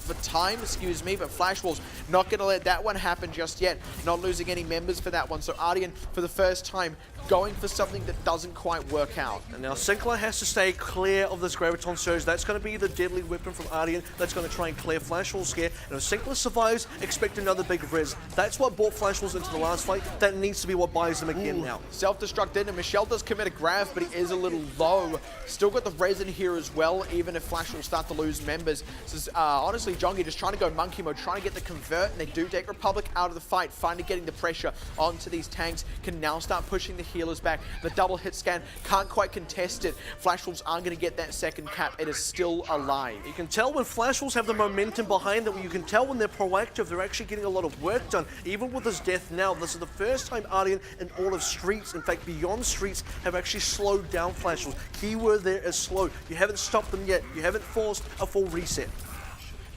for time, excuse me, but Flash Wolves not going to let that one happen just yet. Not losing any members for that one. So Ardeont, for the first time, going for something that doesn't quite work out. And now Sinclair has to stay clear of this Graviton Surge. That's going to be the deadly weapon from Ardeont that's going to try and clear Flash Wolves here. And if Sinclair survives, expect another big res. That's what brought Flash Wolves into the last fight. That needs to be what buys them again now. Self-destruct in, and Michelle does commit a grab, but he is a little low. Still got the res in here as well, even if Flash will start to lose members. This is honestly Jongi just trying to go monkey mode, trying to get the convert, and they do take Republic out of the fight. Finally getting the pressure onto these tanks, can now start pushing the healers back. The double hit scan can't quite contest it. Flash Wolves aren't going to get that second cap. It is still alive. You can tell when Flash Wolves have the momentum behind them. You can tell when they're proactive, they're actually getting a lot of work done. Even with his death now, this is the first time Ardeont in all of Streets, in fact beyond Streets, have actually slowed down Flash Wolves. Keyword there is slow. You haven't stopped them yet. You haven't forced a full reset.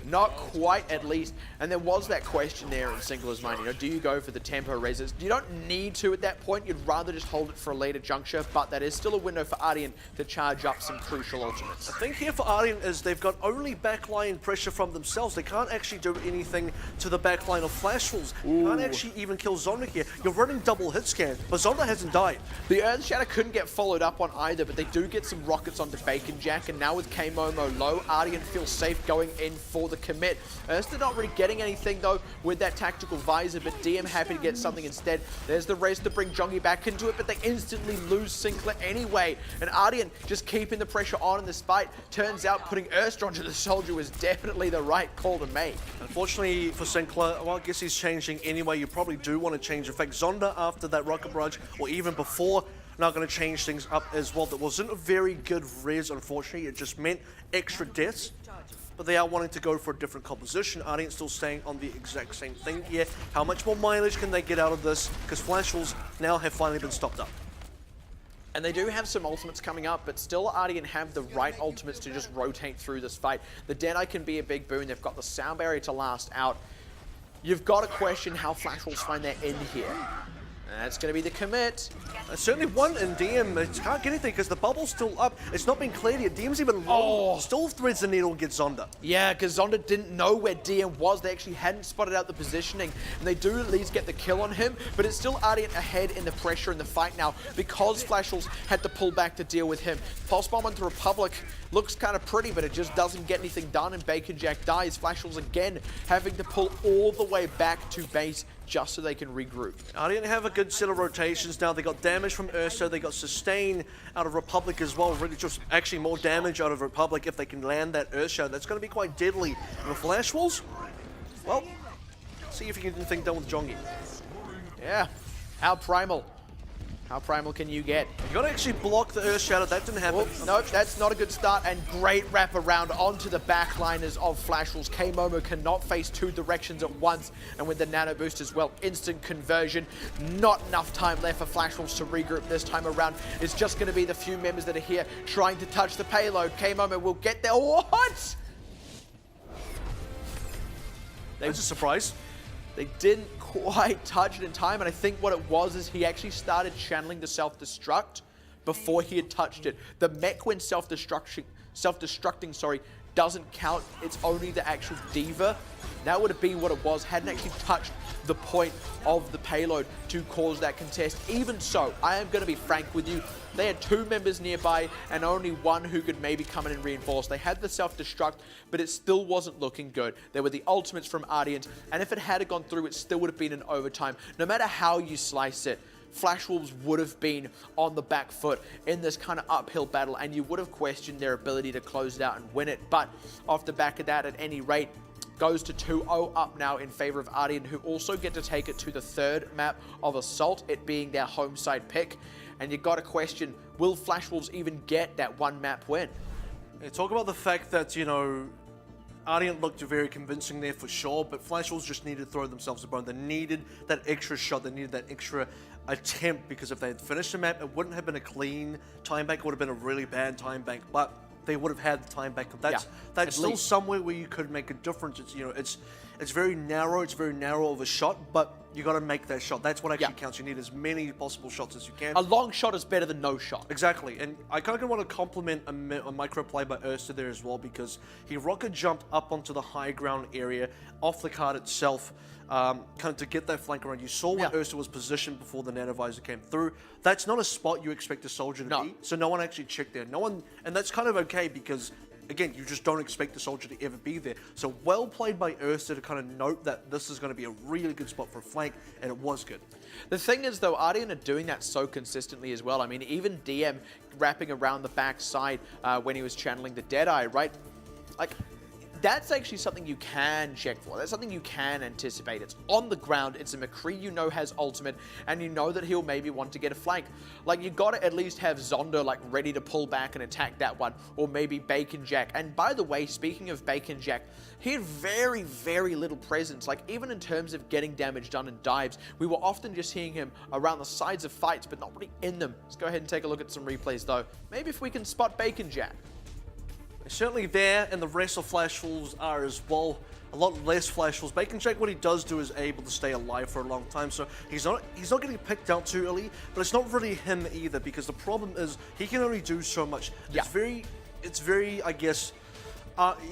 Not quite, at least. And there was that question there in Singler's mind, you know, do you go for the tempo reses? You don't need to at that point. You'd rather just hold it for a later juncture, but that is still a window for Ardeont to charge up some crucial ultimates. The thing here for Ardeont is they've got only backline pressure from themselves. They can't actually do anything to the backline of Flash Wolves. Can't actually even kill Zonda here. You're running double hit scan, but Zonda hasn't died. The Earth Shatter couldn't get followed up on either, but they do get some rockets onto Bacon Jack, and now with K-Momo low, Ardeont feels safe going in for the commit. Erster not really getting anything though with that tactical visor, but DM happy to get something instead. There's the race to bring Jongi back into it, but they instantly lose Sinclair anyway. And Ardeont just keeping the pressure on in this fight. Turns out putting Erster onto the soldier was definitely the right call to make. Unfortunately for Sinclair, well, I guess he's changing anyway. You probably do want to change. In fact, Zonda after that rocket barrage, or even before, now going to change things up as well. That wasn't a very good res, unfortunately. It just meant extra deaths. But they are wanting to go for a different composition. Ardeont still staying on the exact same thing here. How much more mileage can they get out of this? Because Flash Wolves now have finally been stopped up. And they do have some ultimates coming up, but still Ardeont have the right ultimates to just rotate through this fight. The Deadeye can be a big boon. They've got the sound barrier to last out. You've got to question how Flash Wolves find their end here. That's going to be the commit. Certainly one in DM. It can't get anything because the bubble's still up. It's not been cleared yet. DM's even low. Still threads the needle and gets Zonda. Yeah, because Zonda didn't know where DM was. They actually hadn't spotted out the positioning. And they do at least get the kill on him. But it's still Ardeont ahead in the pressure in the fight now because Flash Wolves had to pull back to deal with him. Pulse Bomb onto Republic looks kind of pretty, but it just doesn't get anything done. And Bacon Jack dies. Flash Wolves again having to pull all the way back to base just so they can regroup. Ardeont have a good set of rotations now. They got damage from Ursa, they got sustain out of Republic as well. Really just actually more damage out of Republic if they can land that Ursa. That's going to be quite deadly. And the Flash Wolves, well, see if you can get anything done with Jongi. Yeah, how primal. How primal can you get? You got to actually block the Earth Shadow. That didn't happen. Nope, that's not a good start. And great wrap around onto the backliners of Flash Wolves. K-Momo cannot face two directions at once. And with the nano boost as well, instant conversion. Not enough time left for Flash Wolves to regroup this time around. It's just going to be the few members that are here trying to touch the payload. K-Momo will get there. What? That's a surprise. They didn't quite touch it in time, and I think what it was is he actually started channeling the self-destruct before he had touched it. The mech when self-destructing, doesn't count. It's only the actual diva. That would have been what it was, hadn't actually touched the point of the payload to cause that contest. Even so, I am going to be frank with you, they had two members nearby and only one who could maybe come in and reinforce. They had the self-destruct, but it still wasn't looking good. There were the ultimates from Ardeont, and if it had gone through, it still would have been an overtime. No matter how you slice it, Flash Wolves would have been on the back foot in this kind of uphill battle, and you would have questioned their ability to close it out and win it. But off the back of that, at any rate, goes to 2-0 up now in favor of Ardeont, who also get to take it to the third map of Assault, it being their home side pick. And you got to question, will Flash Wolves even get that one map win? Yeah, talk about the fact that, you know, Ardeont looked very convincing there for sure, but Flash Wolves just needed to throw themselves a bone. They needed that extra shot, they needed that extra attempt, because if they had finished the map, it wouldn't have been a clean time bank, it would have been a really bad time bank, but they would have had the time back. That's still somewhere where you could make a difference. It's, you know, it's very narrow. It's very narrow of a shot, but you got to make that shot. That's what actually counts. You need as many possible shots as you can. A long shot is better than no shot. Exactly, and I kind of want to compliment a micro play by Ursa there as well, because he rocket jumped up onto the high ground area off the card itself, kind of to get that flank around. You saw where Ursa was positioned before the nanovisor came through. That's not a spot you expect a soldier to be, so no one actually checked there. No one, and that's kind of okay, because again, you just don't expect the soldier to ever be there. So well played by Ursa to kind of note that this is going to be a really good spot for a flank, and it was good. The thing is, though, Ardeont are doing that so consistently as well. I mean, even DM wrapping around the back side when he was channeling the Deadeye, right? Like, that's actually something you can check for. That's something you can anticipate. It's on the ground. It's a McCree you know has ultimate, and you know that he'll maybe want to get a flank. Like, you got to at least have Zonda like ready to pull back and attack that one, or maybe Bacon Jack. And by the way, speaking of Bacon Jack, he had very, very little presence. Like, even in terms of getting damage done in dives, we were often just seeing him around the sides of fights, but not really in them. Let's go ahead and take a look at some replays though. Maybe if we can spot Bacon Jack. Certainly there, and the rest of Flash Wolves are as well. A lot less Flash Wolves. Bacon Jack, what he does do is able to stay alive for a long time, so he's not getting picked out too early, but it's not really him either, because the problem is he can only do so much. Yeah. It's very, I guess,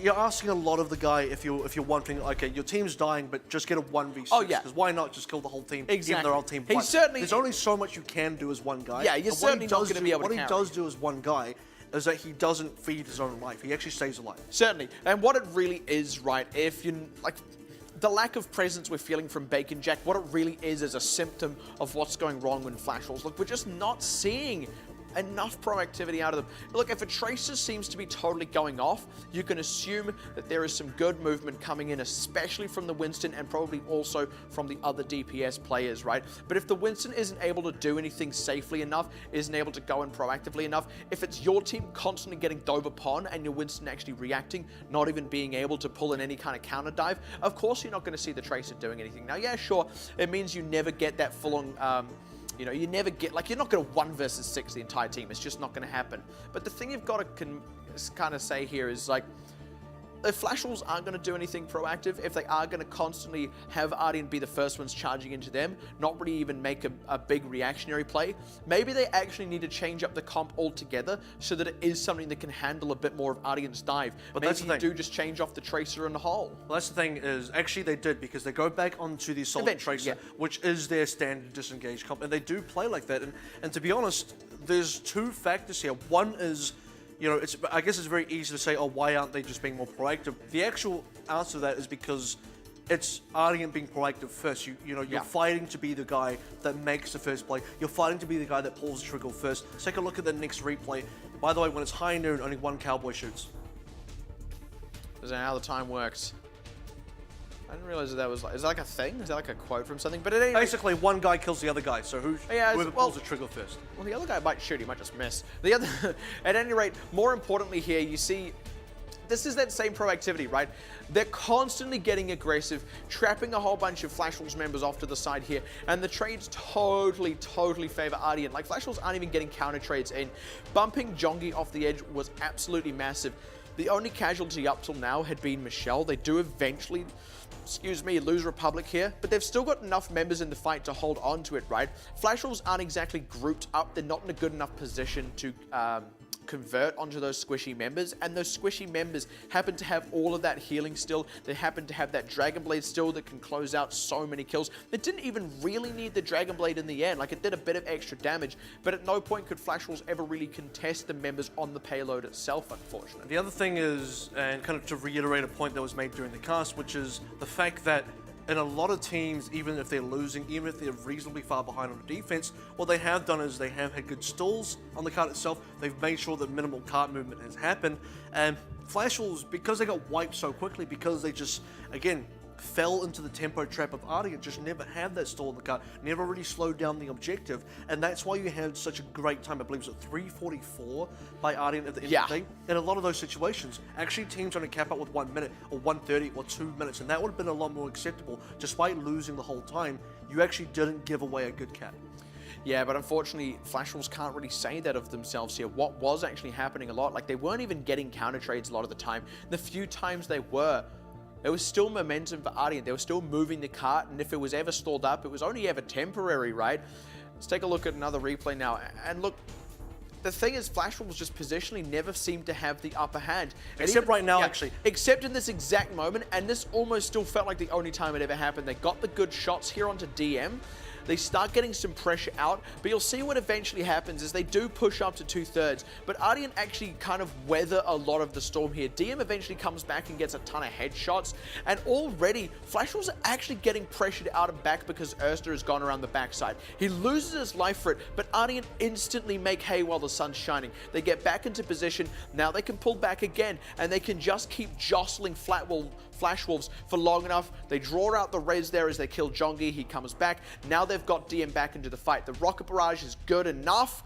you're asking a lot of the guy if you're wanting, okay, your team's dying, but just get a 1v6. Oh, yeah. Because why not just kill the whole team, Exactly. even their whole team? He certainly- There's only so much you can do as one guy. Yeah, you're And certainly not gonna be able to What he carry. does do as one guy is that he doesn't feed his own life. He actually stays alive. Certainly. And what it really is, right, if you, like, the lack of presence we're feeling from Bacon Jack, what it really is a symptom of what's going wrong in Flash Wolves. Look, we're just not seeing enough proactivity out of them. Look, if a Tracer seems to be totally going off, you can assume that there is some good movement coming in, especially from the Winston and probably also from the other DPS players, right? But if the Winston isn't able to do anything safely enough, isn't able to go in proactively enough, if it's your team constantly getting dove upon and your Winston actually reacting, not even being able to pull in any kind of counter dive, of course you're not going to see the Tracer doing anything. Now, yeah, sure, it means you never get that full-on you know, you never get, like, you're not going to 1 versus 6 the entire team. It's just not going to happen. But the thing you've got to kind of say here is, like, if Flash Wolves aren't going to do anything proactive, if they are going to constantly have Ardeont be the first ones charging into them, not really even make a big reactionary play, maybe they actually need to change up the comp altogether so that it is something that can handle a bit more of Ardeont's dive. But maybe that's the you thing. do just change off the Tracer in the whole. Well, that's the thing is, actually they did, because they go back onto the Assault Eventually, Tracer, yeah. which is their standard disengage comp, and they do play like that. And to be honest, there's two factors here. One is, you know, I guess it's very easy to say, oh, why aren't they just being more proactive? The actual answer to that is because it's Ardeont being proactive first. You're Yeah. fighting to be the guy that makes the first play. You're fighting to be the guy that pulls the trigger first. Let's take a look at the next replay. By the way, when it's high noon, only one Cowboy shoots. Is that how the time works? I didn't realize that was like, is that like a thing? Is that like a quote from something? But at any rate, Basically, one guy kills the other guy, so whoever well- pulls the trigger first. well, the other guy might shoot, he might just miss. The other, at any rate, more importantly here, you see, this is that same proactivity, right? They're constantly getting aggressive, trapping a whole bunch of Flash Wolves members off to the side here, and the trades totally favor Ardeont. Like, Flash Wolves aren't even getting counter trades in. Bumping Jongi off the edge was absolutely massive. The only casualty up till now had been Michelle. They do eventually, lose Republic here, but they've still got enough members in the fight to hold on to it, right? Flash Wolves aren't exactly grouped up. They're not in a good enough position to convert onto those squishy members, and those squishy members happen to have all of that healing still. They happen to have that Dragon Blade still that can close out so many kills. They didn't even really need the Dragon Blade in the end. Like, it did a bit of extra damage, but at no point could Flash Wolves ever really contest the members on the payload itself, unfortunately. The other thing is, and kind of to reiterate a point that was made during the cast, which is the fact that in a lot of teams, even if they're losing, even if they're reasonably far behind on the defense, what they have done is they have had good stalls on the card itself. They've made sure that minimal card movement has happened. And Flash Wolves, because they got wiped so quickly, because they just, again, fell into the tempo trap of Ardeont, just never had that stall on the card, never really slowed down the objective, and that's why you had such a great time. I believe it was at 3:44 by Ardeont at the end of the day. In a lot of those situations, actually teams only cap out with 1 minute or 1:30 or 2 minutes, and that would have been a lot more acceptable. Despite losing the whole time, you actually didn't give away a good cap. Yeah, but unfortunately, Flash Wolves can't really say that of themselves here. What was actually happening a lot, like, they weren't even getting counter trades a lot of the time. The few times they were, there was still momentum for Ardeont. They were still moving the cart, and if it was ever stalled up, it was only ever temporary, right? Let's take a look at another replay now. And look, the thing is, Flash Wolves just positionally never seemed to have the upper hand. And Except right now, actually. Except in this exact moment, and this almost still felt like the only time it ever happened. They got the good shots here onto DM. They start getting some pressure out, but you'll see what eventually happens is they do push up to 2/3, but Ardeont actually kind of weather a lot of the storm here. DM eventually comes back and gets a ton of headshots, and already Flash Wolves are actually getting pressured out and back because Erster has gone around the backside. He loses his life for it, but Ardeont instantly make hay while the sun's shining. They get back into position, now they can pull back again, and they can just keep jostling Flash Wolves for long enough. They draw out the res there as they kill Jongi, he comes back. Now they've got DM back into the fight. The rocket barrage is good enough,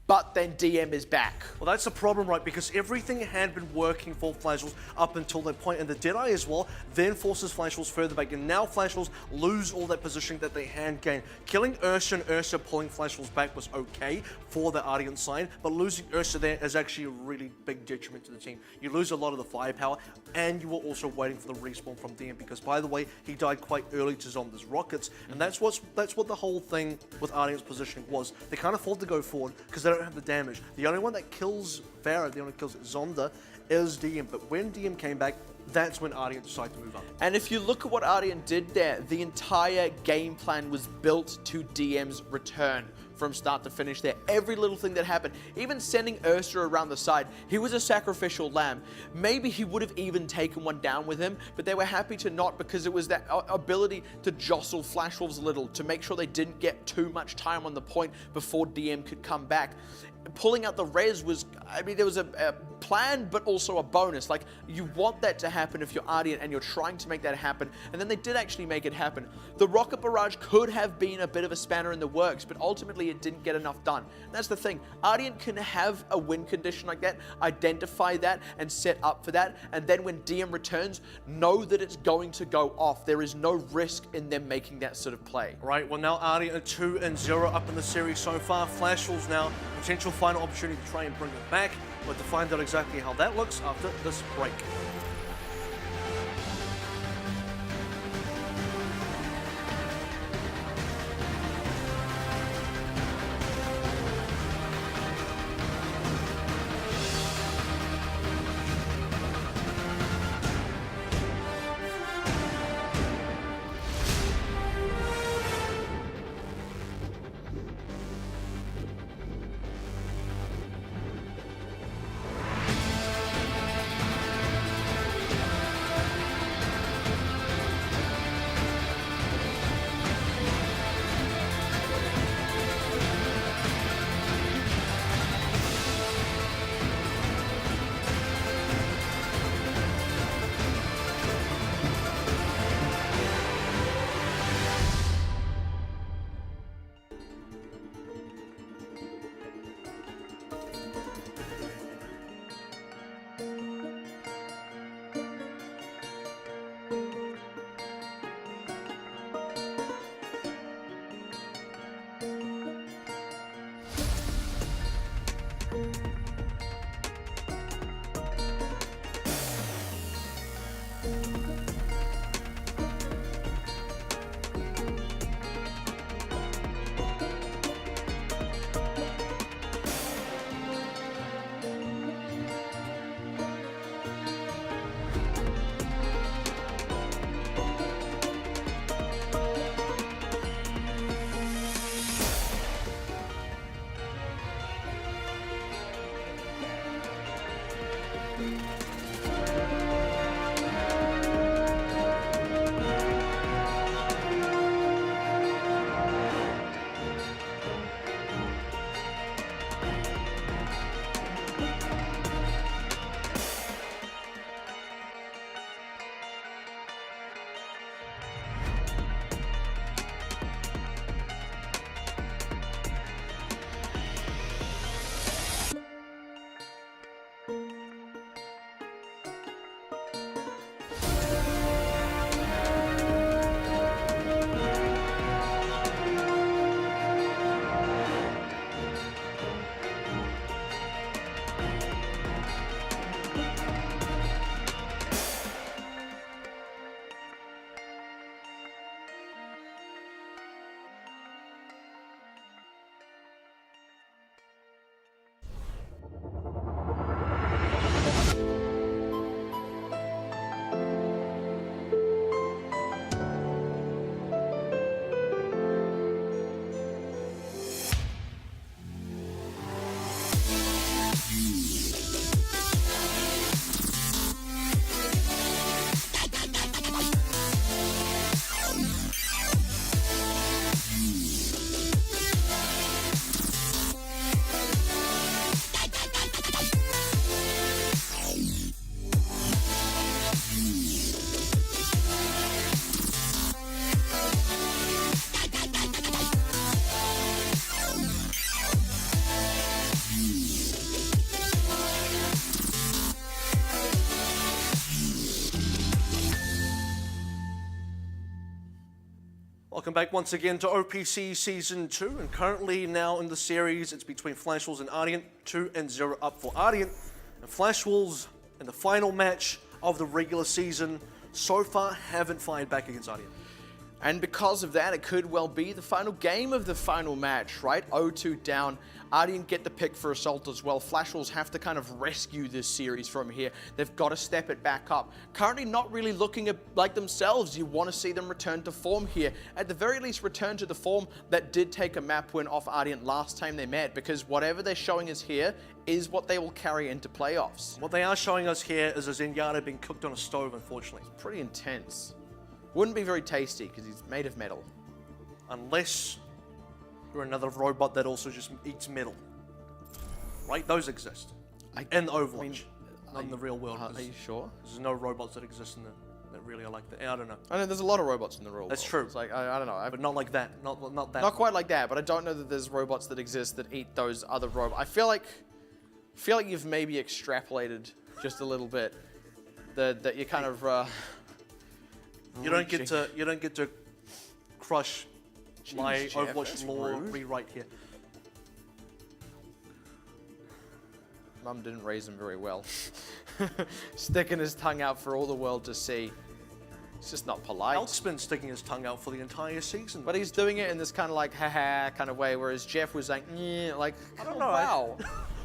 but then DM is back. Well, that's the problem, right? Because everything had been working for Flash Wolves up until that point, and the Deadeye as well then forces Flash Wolves further back, and now Flash Wolves lose all that positioning that they had gained. Killing Ursa and Ursa pulling Flash Wolves back was okay for the Ardeont side, but losing Ursa there is actually a really big detriment to the team. You lose a lot of the firepower, and you were also waiting for the respawn from DM, because by the way, he died quite early to Zonda's rockets, and that's what the whole thing with Ardeont's positioning was. They can't afford to go forward because they don't have the damage. The only one that kills Farah, the only kills Zonda, is DM. But when DM came back, that's when Ardeont decided to move up. And if you look at what Ardeont did there, the entire game plan was built to DM's return from start to finish there. Every little thing that happened, even sending Ursa around the side, he was a sacrificial lamb. Maybe he would have even taken one down with him, but they were happy to not, because it was that ability to jostle Flash Wolves a little, to make sure they didn't get too much time on the point before DM could come back. Pulling out the res was, I mean, there was a plan, but also a bonus. Like, you want that to happen if you're Ardeont and you're trying to make that happen, and then they did actually make it happen. The rocket barrage could have been a bit of a spanner in the works, but ultimately it didn't get enough done. And that's the thing. Ardeont can have a win condition like that, identify that, and set up for that, and then when DM returns, know that it's going to go off. There is no risk in them making that sort of play. Right, well now Ardeont are 2-0 up in the series so far. Flash Wolves now, potential final opportunity to try and bring it back, but to find out exactly how that looks after this break. Welcome back once again to OPC Season 2, and currently now in the series, it's between Flash Wolves and Ardeont, 2-0 up for Ardeont. And Flash Wolves, in the final match of the regular season, so far haven't fired back against Ardeont. And because of that, it could well be the final game of the final match, right? 0-2 down. Ardeont get the pick for Assault as well. Flash Wolves have to kind of rescue this series from here. They've got to step it back up. Currently not really looking like themselves. You want to see them return to form here. At the very least, return to the form that did take a map win off Ardeont last time they met, because whatever they're showing us here is what they will carry into playoffs. What they are showing us here is a Zenyatta being cooked on a stove, unfortunately. It's pretty intense. Wouldn't be very tasty because he's made of metal. Unless you're another robot that also just eats metal. Right? Those exist. In Overwatch. Not in the real world. Are you sure? There's no robots that exist in that really are like that. I don't know. I know there's a lot of robots in the real world. That's true. It's like, I don't know. But not like that. Not that. Not quite like that, but I don't know that there's robots that exist that eat those other robots. I feel like you've maybe extrapolated just a little bit. That you kind of you don't get to crush my Jeff, Overwatch that's lore rude. rewrite here. Mum didn't raise him very well. Sticking his tongue out for all the world to see. It's just not polite. Elk's been sticking his tongue out for the entire season. But he's doing it in this kind of like haha kind of way, whereas Jeff was like, like, I don't know. wow.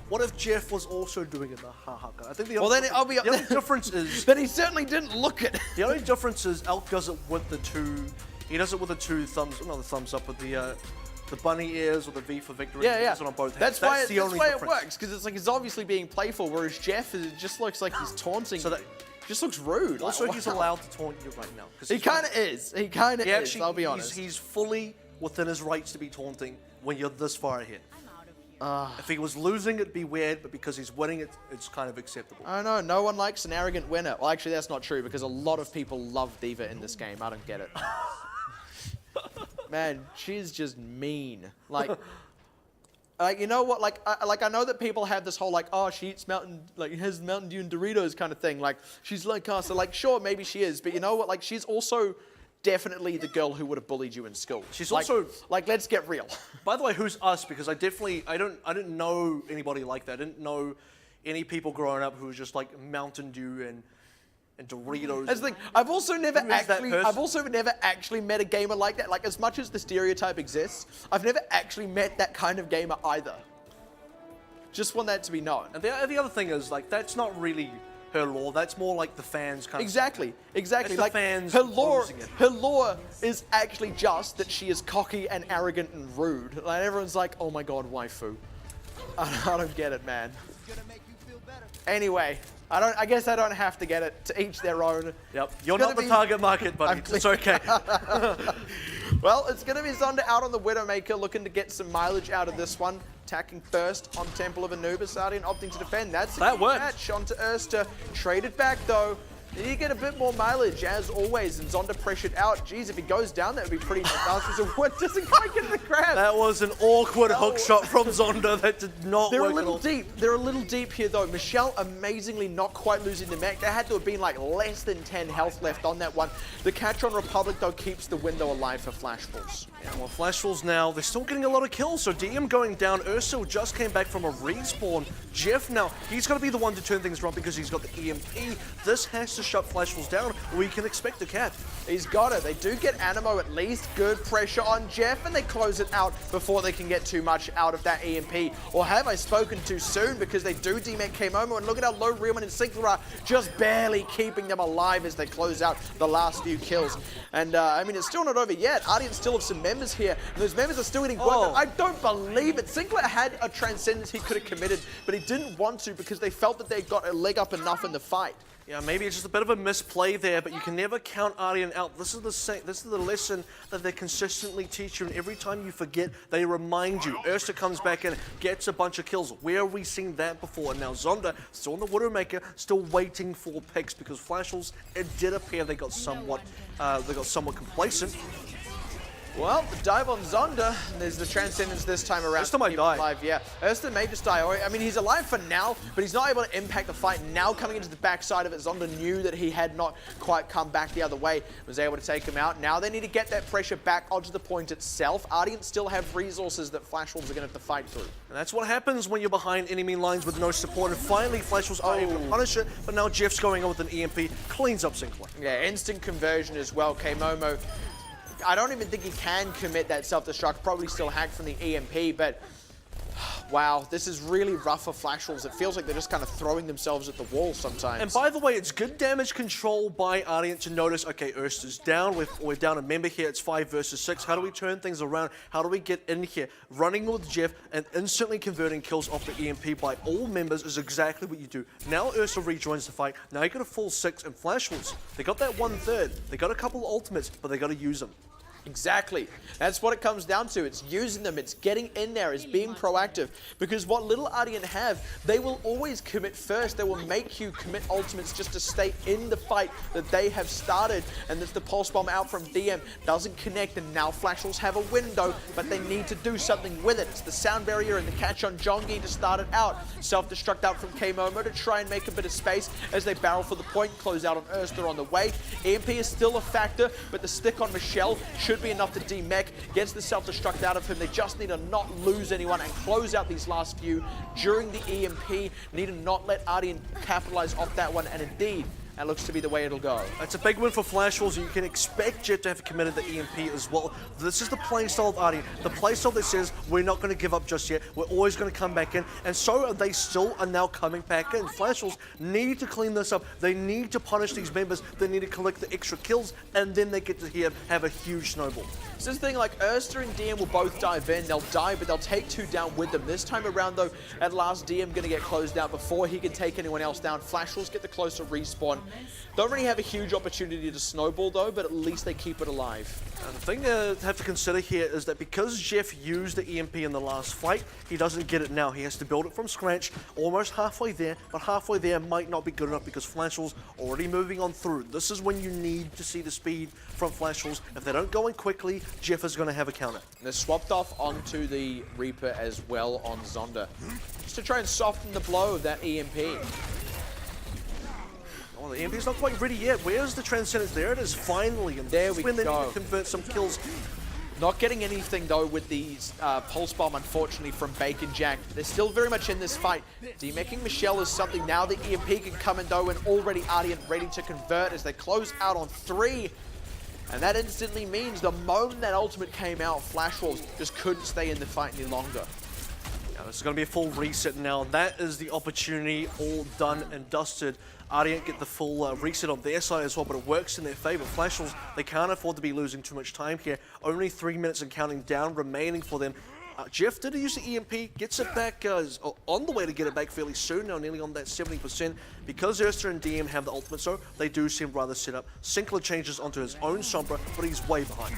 What if Jeff was also doing it the haha? I think the Well, then I'll be the only difference is Then he certainly didn't look it. the only difference is Elk does it with the two. He does it with the two thumbs, not the thumbs up, but the bunny ears or the V for victory. Yeah, He yeah. does it on both That's hands. why the that's only why it difference. works, because it's like he's obviously being playful, whereas Jeff it just looks like he's taunting. So that- just looks rude. Also, like, he's wow. allowed to taunt you right now. 'Cause He he's kind of is. He kind of He is. actually, I'll be honest. He's fully within his rights to be taunting when you're this far ahead. If he was losing, it'd be weird, but because he's winning, it's kind of acceptable. I don't know. No one likes an arrogant winner. Well, actually, that's not true because a lot of people love Diva in this game. I don't get it. Man, she's just mean. Like, you know what? Like I know that people have this whole like, oh, she eats has Mountain Dew and Doritos kind of thing. Like, she's like us. So like, sure, maybe she is, but you know what? Like, she's also definitely the girl who would have bullied you in school. She's like, also like, let's get real. By the way, who's us? Because I didn't know anybody like that. I didn't know any people growing up who was just like Mountain Dew and Doritos. That's the thing. I've also never Who is that actually met a gamer like that. Like, as much as the stereotype exists, I've never actually met that kind of gamer either. Just want that to be known. And the other thing is, like, that's not really her lore. That's more like the fans kind of. Exactly. That's the Like, fans her lore posing it. is actually just that she is cocky and arrogant and rude. Like, everyone's like, oh my god, waifu. I don't get it, man. Anyway, I guess I don't have to get it. To each their own. Yep. You're not the target market, buddy. It's okay. Well, it's going to be Zonda out on the Widowmaker, looking to get some mileage out of this one. Attacking first on Temple of Anubis, Ardeont opting to defend. That's a That key worked. match onto Erster. Traded back though. You get a bit more mileage as always, and Zonda pressured out. Geez, if he goes down, that would be pretty disastrous. What doesn't quite get the grab? That was an awkward hook shot from Zonda that did not They're work a little at all. deep. They're a little deep here, though. Michelle amazingly not quite losing the mech. There had to have been like less than 10 health left on that one. The catch on Republic, though, keeps the window alive for Flash Wolves. Yeah, well, Flash Wolves now, they're still getting a lot of kills, so DM going down. Ursul just came back from a respawn. Jeff now, he's going to be the one to turn things around because he's got the EMP. This has to shut Flash Wolves down. We can expect a cap. He's got it. They do get Animo at least. Good pressure on Jeff, and they close it out before they can get too much out of that EMP. Or have I spoken too soon? Because they do DMEC K-Momo, and look at how low Realman and Sinclair are, just barely keeping them alive as they close out the last few kills. And I mean, it's still not over yet. Ardeont still have some members here, and those members are still getting worked on. I don't believe it. Sinclair had a Transcendence he could have committed, but he didn't want to because they felt that they got a leg up enough in the fight. Yeah, maybe it's just a bit of a misplay there, but you can never count Ardeont out. This is the lesson that they consistently teach you, and every time you forget, they remind you. Ursa comes back in, gets a bunch of kills. Where have we seen that before? And now Zonda, still in the Widowmaker, still waiting for picks because Flash Wolves, it did appear they got somewhat complacent. Well, the dive on Zonda, there's the Transcendence this time around. Erster might die. Alive, yeah. Erster may just die. I mean, he's alive for now, but he's not able to impact the fight. Now coming into the backside of it, Zonda knew that he had not quite come back the other way, was able to take him out. Now they need to get that pressure back onto the point itself. Ardeont still have resources that Flash Wolves are going to have to fight through. And that's what happens when you're behind enemy lines with no support. And finally, Flash was able to punish it, but now Jeff's going on with an EMP, cleans up Sinclair. Yeah, instant conversion as well. K-Momo, I don't even think he can commit that self-destruct, probably still hacked from the EMP, but wow, this is really rough for Flash Wolves. It feels like they're just kind of throwing themselves at the wall sometimes. And by the way, it's good damage control by Ardeont to notice, okay, Erster's down, we're down a member here, it's 5 versus 6. How do we turn things around? How do we get in here? Running with Jeff and instantly converting kills off the EMP by all members is exactly what you do. Now Erster rejoins the fight. Now you got a full 6 and Flash Wolves. They got that 1/3. They got a couple of ultimates, but they got to use them. Exactly. That's what it comes down to. It's using them. It's getting in there. It's being proactive. Because what little Ardeont have, they will always commit first. They will make you commit ultimates just to stay in the fight that they have started. And that's the pulse bomb out from DM. Doesn't connect. And now Flash Wolves have a window, but they need to do something with it. It's the sound barrier and the catch on Jongi to start it out. Self-destruct out from K-Momo to try and make a bit of space as they barrel for the point. Close out on Erster on the way. EMP is still a factor, but the stick on Michelle should be enough to demech, gets the self-destruct out of him. They just need to not lose anyone and close out these last few during the EMP. Need to not let Ardeont capitalize off that one, and indeed, that looks to be the way it'll go. It's a big win for Flash Wolves. You can expect Jeff to have committed the EMP as well. This is the playstyle of Ardeont. The playstyle that says we're not going to give up just yet. We're always going to come back in. And so they still are now coming back in. Flash Wolves need to clean this up. They need to punish these members. They need to collect the extra kills. And then they get to have a huge snowball. So this thing, like Erster and DM will both dive in. They'll die, but they'll take 2 down with them. This time around, though, at last, DM going to get closed out before he can take anyone else down. Flash Wolves get the closer respawn. Don't really have a huge opportunity to snowball, though, but at least they keep it alive. And the thing to have to consider here is that because Jeff used the EMP in the last fight, he doesn't get it now. He has to build it from scratch, almost halfway there, but halfway there might not be good enough because Flash Wolves already moving on through. This is when you need to see the speed from Flash Wolves. If they don't go in quickly, Jeff is going to have a counter. They're swapped off onto the Reaper as well on Zonda, just to try and soften the blow of that EMP. Oh, the EMP's not quite ready yet. Where's the Transcendence? There it is, finally. And there we when go. They need to convert some kills. Not getting anything, though, with the Pulse Bomb, unfortunately, from Bacon Jack. They're still very much in this fight. Demaking Michelle is something now that EMP can come in, though, and already Ardeont ready to convert as they close out on 3. And that instantly means the moment that ultimate came out, Flash Wolves just couldn't stay in the fight any longer. Now, this is going to be a full reset now. That is the opportunity all done and dusted. Ardeont get the full reset on their side as well, but it works in their favor. Flash Wolves, they can't afford to be losing too much time here. Only 3 minutes and counting down remaining for them. Jeff did use the EMP, gets it back, is on the way to get it back fairly soon, now nearly on that 70%. Because Erster and DM have the ultimate, so they do seem rather set up. Sinclair changes onto his own Sombra, but he's way behind.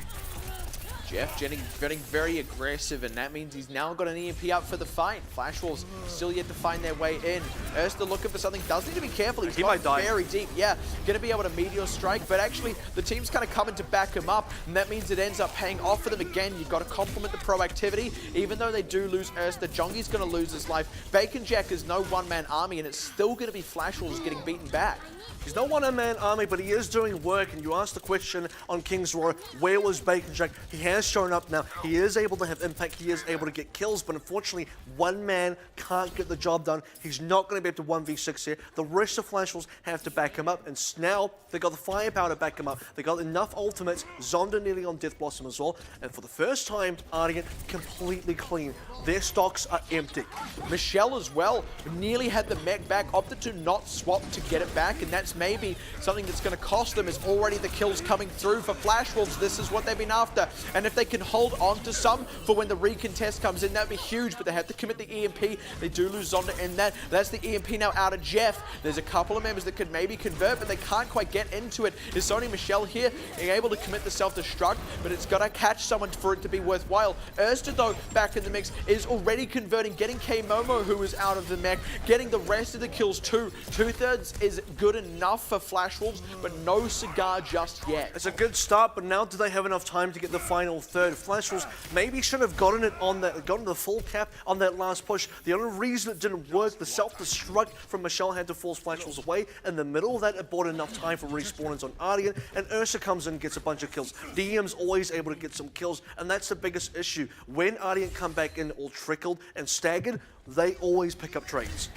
Jeff getting very aggressive, and that means he's now got an EMP out for the fight. Flash Wolves still yet to find their way in. Erster looking for something, does need to be careful. He's might die. Very deep, yeah. Going to be able to Meteor Strike, but actually the team's kind of coming to back him up, and that means it ends up paying off for them again. You've got to compliment the proactivity. Even though they do lose Erster, Jongi's going to lose his life. Bacon Jack is no one-man army, and it's still going to be Flash Wolves getting beaten back. He's no one-man army, but he is doing work, and you asked the question on King's Row, where was Bacon Jack? He has shown up now. He is able to have impact. He is able to get kills, but unfortunately, one man can't get the job done. He's not going to be able to 1v6 here. The rest of Flash Wolves have to back him up, and now they've got the firepower to back him up. They got enough ultimates. Zonda nearly on Death Blossom as well, and for the first time, Ardeont completely clean. Their stocks are empty. Michelle as well nearly had the mech back, opted to not swap to get it back, and that's maybe something that's going to cost them, is already the kills coming through for Flash Wolves. This is what they've been after, and if they can hold on to some for when the recontest comes in, that'd be huge, but they have to commit the EMP. They do lose Zonda in that. That's the EMP now out of Jeff. There's a couple of members that could maybe convert, but they can't quite get into it. It's only Michelle here being able to commit the self-destruct, but it's got to catch someone for it to be worthwhile. Erster, though, back in the mix, is already converting, getting K-Momo, who is out of the mech, getting the rest of the kills too. 2/3 is good enough for Flash Wolves, but no cigar just yet. It's a good start, but now do they have enough time to get the final final third. Flash Wolves maybe should have gotten the full cap on that last push. The only reason it didn't work, the self-destruct from Michelle had to force Flash Wolves away. In the middle of that, it bought enough time for respawnings on Ardeont, and Ursa comes in and gets a bunch of kills. DM's always able to get some kills, and that's the biggest issue. When Ardeont come back in all trickled and staggered, they always pick up trades.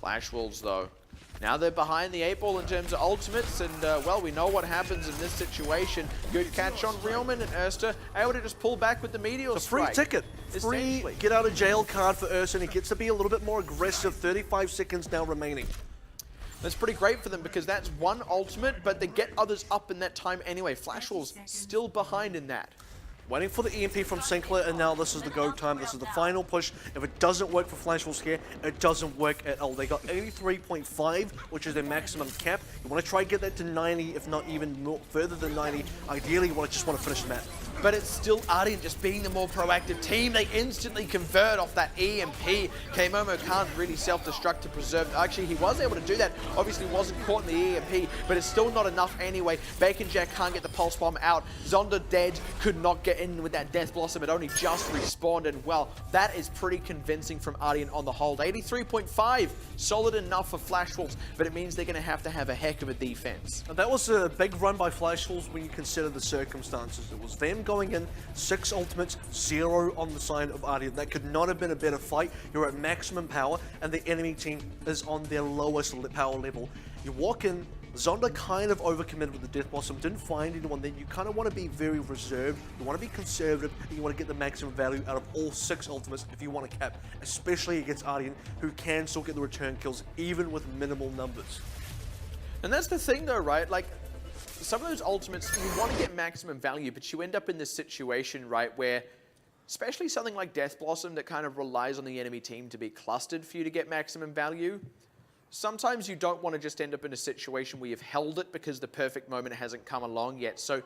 Flash Wolves, though. Now they're behind the 8-ball in terms of ultimates, and, well, we know what happens in this situation. Good catch on Realman, and Ursa able to just pull back with the Meteor Strike. Free ticket. Free get out of jail card for Ursa, and he gets to be a little bit more aggressive. 35 seconds now remaining. That's pretty great for them because that's one ultimate, but they get others up in that time anyway. Flash Wolves still behind in that. Waiting for the EMP from Sinclair, and now this is the go time. This is the final push. If it doesn't work for Flash Wolves here, it doesn't work at all. They got 83.5, which is their maximum cap. You want to try and get that to 90, if not even more, further than 90. Ideally, you just want to finish the map. But it's still Ardeont just being the more proactive team. They instantly convert off that EMP. K-Momo can't really self-destruct to preserve. Actually, he was able to do that. Obviously, wasn't caught in the EMP, but it's still not enough anyway. Bacon Jack can't get the Pulse Bomb out. Zonda dead, could not get in with that Death Blossom. It only just respawned, and well, that is pretty convincing from Ardeont on the hold. 83.5, solid enough for Flash Wolves, but it means they're going to have a heck of a defense. And that was a big run by Flash Wolves when you consider the circumstances. It was them going in, 6 ultimates, 0 on the side of Ardeont. That could not have been a better fight. You're at maximum power, and the enemy team is on their lowest power level. You walk in, Zonda kind of overcommitted with the Death Blossom, didn't find anyone. Then you kind of want to be very reserved, you want to be conservative, and you want to get the maximum value out of all 6 ultimates if you want to cap, especially against Ardeont, who can still get the return kills even with minimal numbers. And that's the thing though, right? Like, some of those ultimates, you want to get maximum value, but you end up in this situation, right, where especially something like Death Blossom that kind of relies on the enemy team to be clustered for you to get maximum value, sometimes you don't want to just end up in a situation where you've held it because the perfect moment hasn't come along yet. So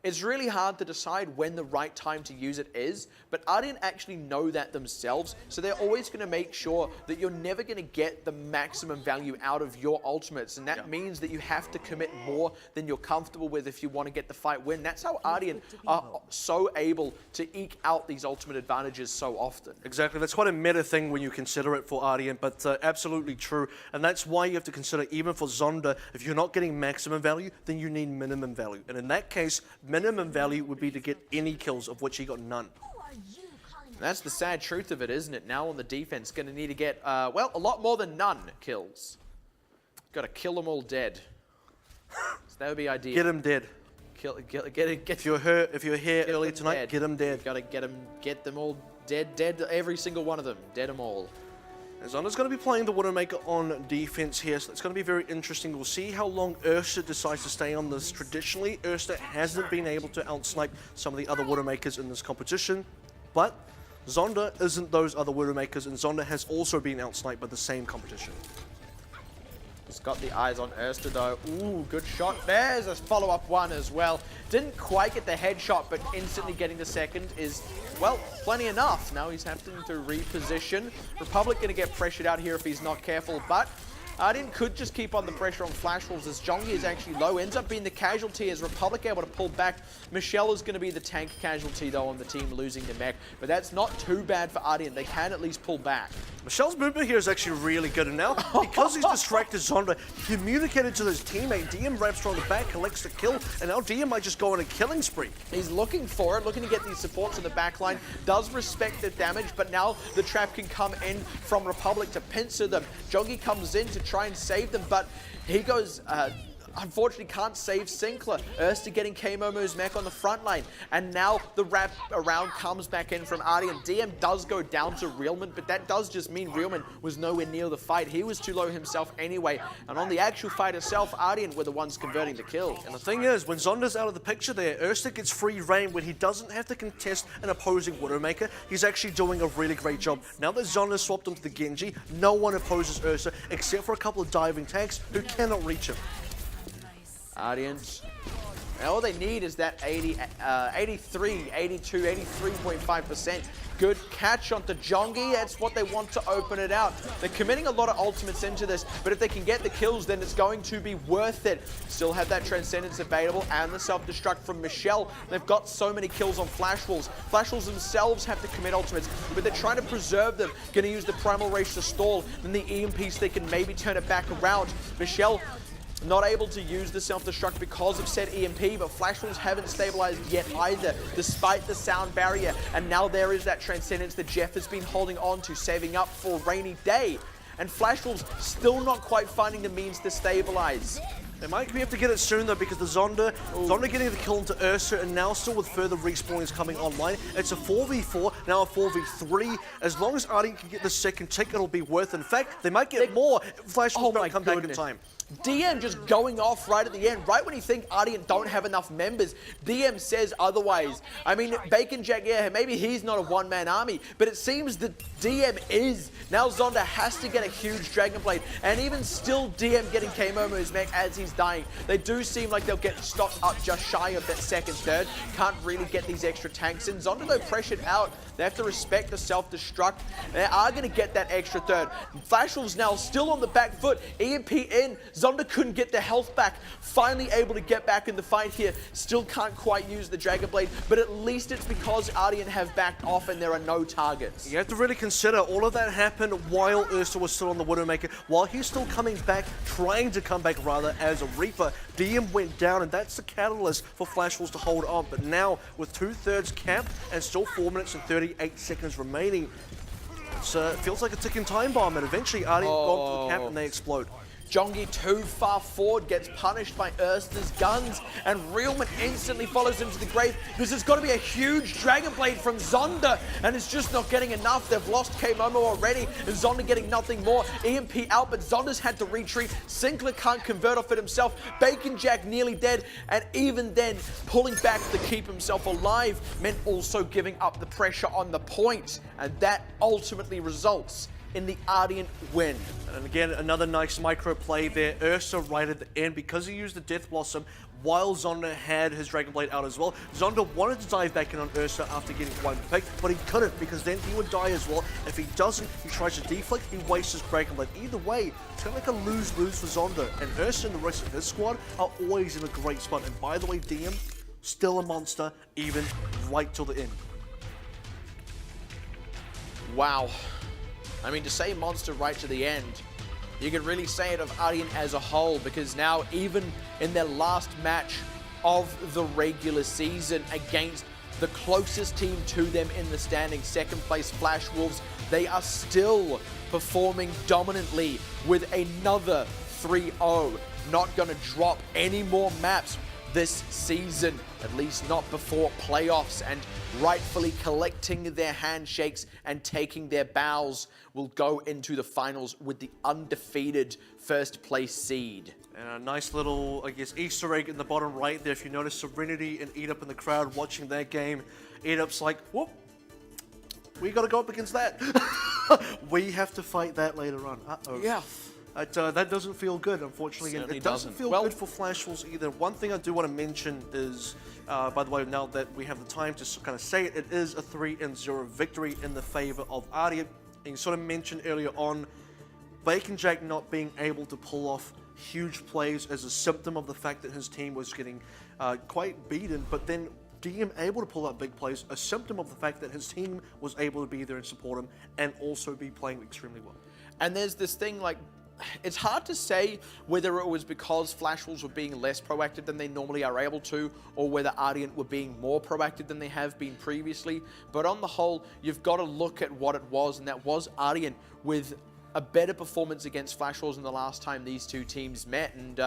it's really hard to decide when the right time to use it is, but Ardeont actually know that themselves, so they're always going to make sure that you're never going to get the maximum value out of your ultimates, and that means that you have to commit more than you're comfortable with if you want to get the fight win. That's how Ardeont are so able to eke out these ultimate advantages so often. Exactly, that's quite a meta thing when you consider it for Ardeont, but absolutely true, and that's why you have to consider, even for Zonda, if you're not getting maximum value, then you need minimum value, and in that case, minimum value would be to get any kills, of which he got none. That's the sad truth of it, isn't it? Now on the defense, going to need to get, well, a lot more than none kills. Got to kill them all dead. So that would be ideal. Get him dead. Get If you're here early tonight, dead. get him dead. Got to get them all dead, every single one of them, dead them all. Zonda's going to be playing the Widowmaker on defense here, so it's going to be very interesting. We'll see how long Ursa decides to stay on this. Traditionally, Ursa hasn't been able to outsnipe some of the other Widowmakers in this competition, but Zonda isn't those other Widowmakers, and Zonda has also been outsniped by the same competition. He's got the eyes on Ursa though. Ooh, good shot. There's a follow-up one as well. Didn't quite get the headshot, but instantly getting the second is, well, plenty enough. Now he's having to reposition. Republic going to get pressured out here if he's not careful, but Ardeont could just keep on the pressure on Flash Wolves as Jongi is actually low. Ends up being the casualty as Republic able to pull back. Michelle is going to be the tank casualty though on the team losing the mech, but that's not too bad for Ardeont. They can at least pull back. Michelle's movement here is actually really good, and now, because he's distracted Zonda, communicated to his teammate, DM wraps around the back, collects the kill, and now DM might just go on a killing spree. He's looking for it, looking to get these supports in the back line, does respect the damage, but now the trap can come in from Republic to pincer them. Jongi comes in to try and save them, but he goes, unfortunately can't save Sinclair. Ursa getting K-Momo's mech on the front line, and now the wrap around comes back in from Ardeont. DM does go down to Realman, but that does just mean Realman was nowhere near the fight. He was too low himself anyway, and on the actual fight itself, Ardeont were the ones converting the kill. And the thing is, when Zonda's out of the picture there, Ursa gets free reign when he doesn't have to contest an opposing Widowmaker. He's actually doing a really great job. Now that Zonda swapped him to the Genji, no one opposes Ursa except for a couple of diving tanks who cannot reach him. Ardeont And all they need is that 83, 82, 83.5%. Good catch onto Jongi. That's what they want to open it out. They're committing a lot of ultimates into this, but if they can get the kills, then it's going to be worth it. Still have that Transcendence available and the self-destruct from Michelle. They've got so many kills on Flash Wolves. Flash Wolves themselves have to commit ultimates, but they're trying to preserve them. Going to use the Primal Rage to stall. Then the EMP stick can maybe turn it back around. Michelle not able to use the self-destruct because of said EMP, but Flash Wolves haven't stabilized yet either, despite the sound barrier. And now there is that Transcendence that Jeff has been holding on to, saving up for a rainy day. And Flash Wolves still not quite finding the means to stabilize. They might be able to get it soon though, because the Zonda getting the kill into Ursa, and now still with further respawnings coming online. It's a 4v4, now a 4v3. As long as Ardeont can get the second tick, it'll be worth it. In fact, they might get more if Flash Wolves don't come back in time. DM just going off right at the end, right when you think Ardeont don't have enough members. DM says otherwise. I mean, Bacon Jack, yeah, maybe he's not a one-man army, but it seems that DM is. Now Zonda has to get a huge Dragon Blade, and even still DM getting K-Momo's mech as he's dying. They do seem like they'll get stocked up just shy of that second third. Can't really get these extra tanks in. Zonda though pressured out. They have to respect the self-destruct. They are going to get that extra third. Flash Wolves now still on the back foot. EMP in. Zonda couldn't get the health back. Finally able to get back in the fight here. Still can't quite use the Dragon Blade, but at least it's because Ardeont have backed off and there are no targets. You have to really consider all of that happened while Ursa was still on the Widowmaker, while he's still coming back, trying to come back rather, as a Reaper. DM went down, and that's the catalyst for Flash Wolves to hold on. But now, with 2/3 capped and still 4 minutes and 38 seconds remaining, it feels like a ticking time bomb, and eventually Ardeont gone to the cap and they explode. Jongi too far forward, gets punished by Ursta's guns, and Realman instantly follows him to the grave because there's got to be a huge Dragon Blade from Zonda, and it's just not getting enough. They've lost K-Momo already, and Zonda getting nothing more. EMP out, but Zonda's had to retreat. Sinclair can't convert off it himself. Bacon Jack nearly dead, and even then, pulling back to keep himself alive meant also giving up the pressure on the point, and that ultimately results in the Ardeont win. And again, another nice micro play there. Ursa right at the end, because he used the Death Blossom while Zonda had his Dragon Blade out as well. Zonda wanted to dive back in on Ursa after getting one pick, but he couldn't, because then he would die as well. If he doesn't, he tries to deflect, he wastes his Dragon Blade. Either way, it's kind of like a lose-lose for Zonda. And Ursa and the rest of his squad are always in a great spot. And by the way, DM, still a monster, even right till the end. Wow. I mean, to say monster right to the end, you could really say it of Ardeont as a whole, because now even in their last match of the regular season against the closest team to them in the standings, second place Flash Wolves, they are still performing dominantly with another 3-0. Not going to drop any more maps this season, at least not before playoffs, and rightfully collecting their handshakes and taking their bows will go into the finals with the undefeated first place seed. And a nice little, I guess, Easter egg in the bottom right there. If you notice Serenity and Eat Up in the crowd watching that game, Eat Up's like, whoop, we got to go up against that. We have to fight that later on. Uh-oh. Yeah. That doesn't feel good, unfortunately. And it doesn't feel good for Flash Wolves either. One thing I do want to mention is, by the way, now that we have the time to kind of say it, it is a 3-0 victory in the favor of Ardeont. And you sort of mentioned earlier on, Bacon Jack not being able to pull off huge plays as a symptom of the fact that his team was getting quite beaten, but then DM able to pull out big plays, a symptom of the fact that his team was able to be there and support him and also be playing extremely well. And there's this thing like, it's hard to say whether it was because Flash Wolves were being less proactive than they normally are able to, or whether Ardeont were being more proactive than they have been previously. But on the whole, you've got to look at what it was, and that was Ardeont with a better performance against Flash Wolves than the last time these two teams met. And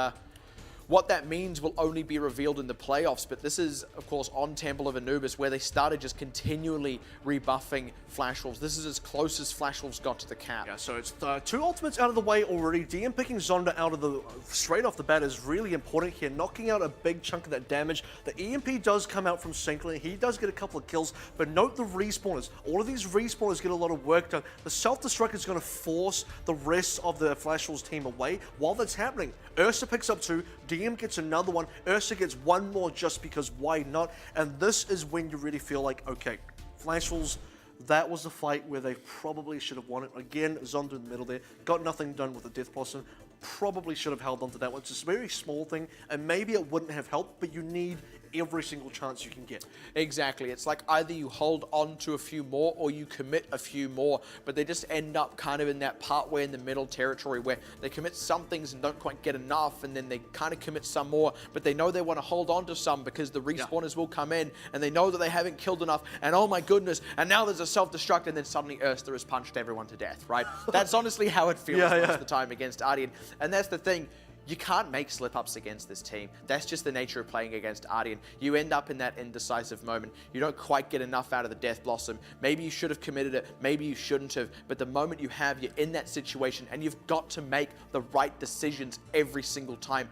what that means will only be revealed in the playoffs, but this is, of course, on Temple of Anubis, where they started just continually rebuffing Flash Wolves. This is as close as Flash Wolves got to the cap. Yeah, so it's 2 ultimates out of the way already. DM picking Zonda out of the straight off the bat is really important here, knocking out a big chunk of that damage. The EMP does come out from Sinclair. He does get a couple of kills, but note the respawners. All of these respawners get a lot of work done. The self-destruct is going to force the rest of the Flash Wolves team away. While that's happening, Ursa picks up 2, DM DM gets another one, Ursa gets one more just because why not? And this is when you really feel like, okay, Flash Wolves, that was a fight where they probably should have won it. Again, Zonda in the middle there, got nothing done with the Death Blossom. Probably should have held on to that one. It's a very small thing, and maybe it wouldn't have helped, but you need every single chance you can get. Exactly. It's like either you hold on to a few more or you commit a few more, but they just end up kind of in that partway in the middle territory where they commit some things and don't quite get enough, and then they kind of commit some more, but they know they want to hold on to some because the respawners will come in and they know that they haven't killed enough, and oh my goodness, and now there's a self-destruct, and then suddenly Ursa has punched everyone to death, right? That's honestly how it feels most of the time against Ardeont, and that's the thing. You can't make slip-ups against this team. That's just the nature of playing against Ardeont. You end up in that indecisive moment. You don't quite get enough out of the Death Blossom. Maybe you should have committed it. Maybe you shouldn't have. But the moment you have, you're in that situation, and you've got to make the right decisions every single time.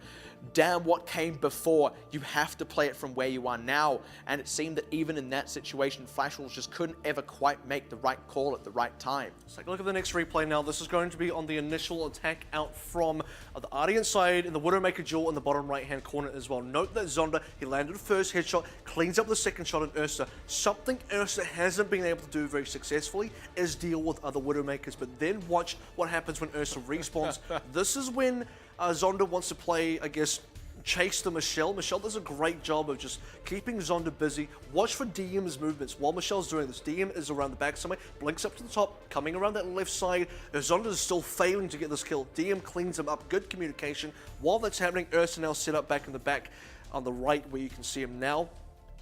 Damn what came before. You have to play it from where you are now. And it seemed that even in that situation, Flash Wolves just couldn't ever quite make the right call at the right time. Let's take a look at the next replay now. This is going to be on the initial attack out from the Ardeont side in the Widowmaker duel in the bottom right-hand corner as well. Note that Zonda, he landed the first headshot, cleans up the second shot on Ursa. Something Ursa hasn't been able to do very successfully is deal with other Widowmakers, but then watch what happens when Ursa respawns. This is when Zonda wants to play, I guess, chase the Michelle. Michelle does a great job of just keeping Zonda busy. Watch for DM's movements while Michelle's doing this. DM is around the back somewhere, blinks up to the top, coming around that left side. Zonda is still failing to get this kill. DM cleans him up, good communication. While that's happening, Ursa now set up back in the back on the right where you can see him now,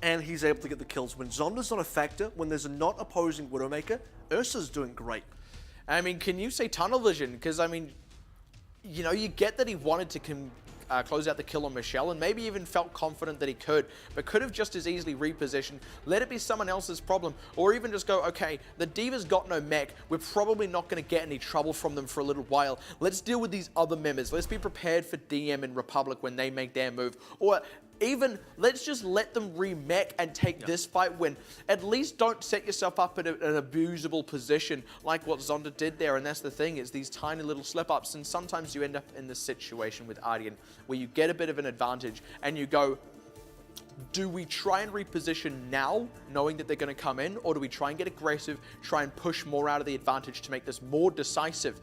and he's able to get the kills. When Zonda's not a factor, when there's a not opposing Widowmaker, Ursa's doing great. I mean, can you say tunnel vision? Because, I mean, you know, you get that he wanted to close out the kill on Michelle, and maybe even felt confident that he could, but could have just as easily repositioned, let it be someone else's problem, or even just go, okay, the D.Va's got no mech, we're probably not going to get any trouble from them for a little while, let's deal with these other members, let's be prepared for DM and Republic when they make their move, or even, let's just let them remech and take this fight win. At least don't set yourself up in an abusable position like what Zonda did there. And that's the thing, is these tiny little slip-ups. And sometimes you end up in this situation with Ardeont where you get a bit of an advantage and you go, do we try and reposition now, knowing that they're going to come in? Or do we try and get aggressive, try and push more out of the advantage to make this more decisive?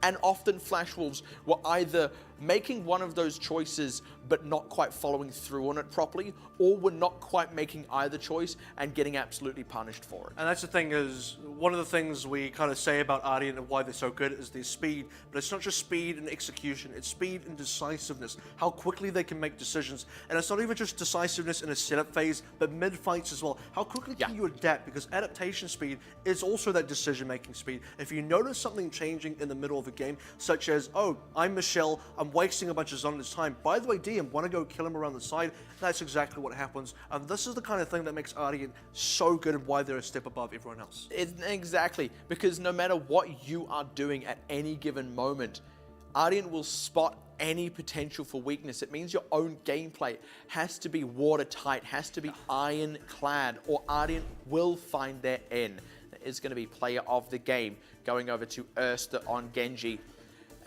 And often Flash Wolves were either making one of those choices but not quite following through on it properly, or were not quite making either choice and getting absolutely punished for it. And that's the thing, is one of the things we kind of say about Ardeont and why they're so good is their speed, but it's not just speed and execution, it's speed and decisiveness, how quickly they can make decisions. And it's not even just decisiveness in a setup phase, but mid-fights as well. How quickly can you adapt? Because adaptation speed is also that decision-making speed. If you notice something changing in the middle of a game, such as, oh, I'm Michelle, I'm wasting a bunch of Zonda's time. By the way, DM, want to go kill him around the side? That's exactly what happens. And this is the kind of thing that makes Ardeont so good and why they're a step above everyone else. Exactly, because no matter what you are doing at any given moment, Ardeont will spot any potential for weakness. It means your own gameplay has to be watertight, has to be ironclad, or Ardeont will find their end. That is going to be player of the game, going over to Ursa on Genji.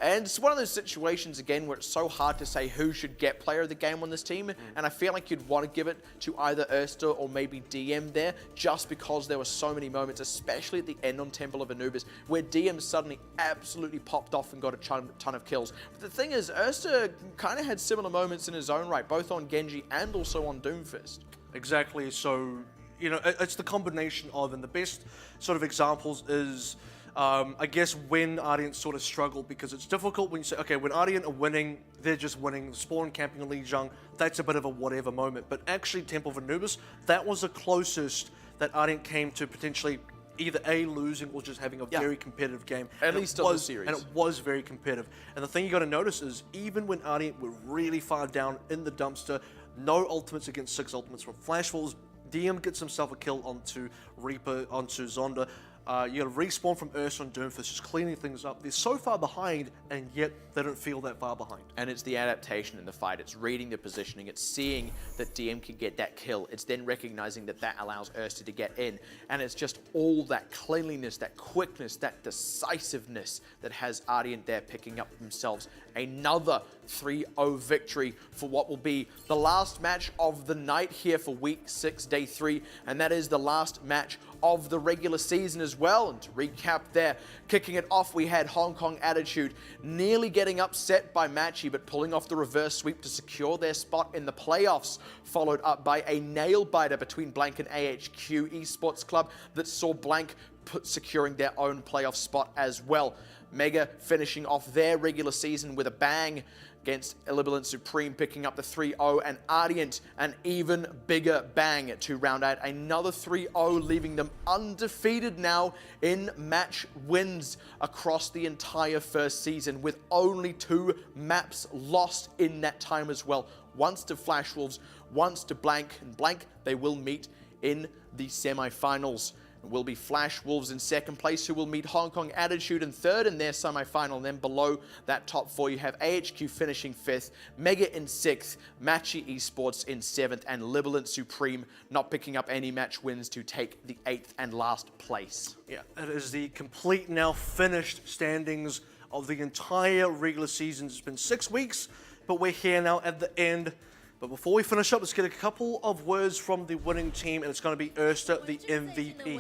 And it's one of those situations, again, where it's so hard to say who should get player of the game on this team. And I feel like you'd want to give it to either Ursa or maybe DM there, just because there were so many moments, especially at the end on Temple of Anubis, where DM suddenly absolutely popped off and got a ton of kills. But the thing is, Ursa kind of had similar moments in his own right, both on Genji and also on Doomfist. Exactly. So, you know, it's the combination of, and the best sort of examples is, I guess, when Ardeont sort of struggle, because it's difficult when you say, okay, when Ardeont are winning, they're just winning, spawn camping Li Zhang, that's a bit of a whatever moment. But actually, Temple of Anubis, that was the closest that Ardeont came to potentially either A, losing, or just having a very competitive game. At least on the series. And it was very competitive. And the thing you got to notice is, even when Ardeont were really far down in the dumpster, no ultimates against 6 ultimates from Flash Wolves, DM gets himself a kill onto Reaper, onto Zonda. You got to respawn from Ursa and Doomfist, just cleaning things up. They're so far behind, and yet they don't feel that far behind. And it's the adaptation in the fight. It's reading the positioning. It's seeing that DM can get that kill. It's then recognizing that that allows Ursa to get in. And it's just all that cleanliness, that quickness, that decisiveness that has Ardeont there picking up themselves another 3-0 victory for what will be the last match of the night here for week 6, day 3. And that is the last match of the regular season as well. And to recap there, kicking it off, we had Hong Kong Attitude nearly getting upset by Matchy, but pulling off the reverse sweep to secure their spot in the playoffs, followed up by a nail-biter between Blank and AHQ Esports Club that saw Blank securing their own playoff spot as well. Mega finishing off their regular season with a bang against Illibilant Supreme, picking up the 3-0, and Ardeont an even bigger bang to round out another 3-0, leaving them undefeated now in match wins across the entire first season, with only 2 maps lost in that time as well. Once to Flash Wolves, once to Blank, and Blank they will meet in the semi-finals. It will be Flash Wolves in second place, who will meet Hong Kong Attitude in third in their semi-final. And then below that top 4, you have AHQ finishing 5th, Mega in 6th, Matchy Esports in 7th, and Illibilant Supreme not picking up any match wins to take the 8th and last place. Yeah, it is the complete, now finished standings of the entire regular season. It's been 6 weeks, but we're here now at the end. But before we finish up, let's get a couple of words from the winning team, and it's going to be Ersta, the MVP.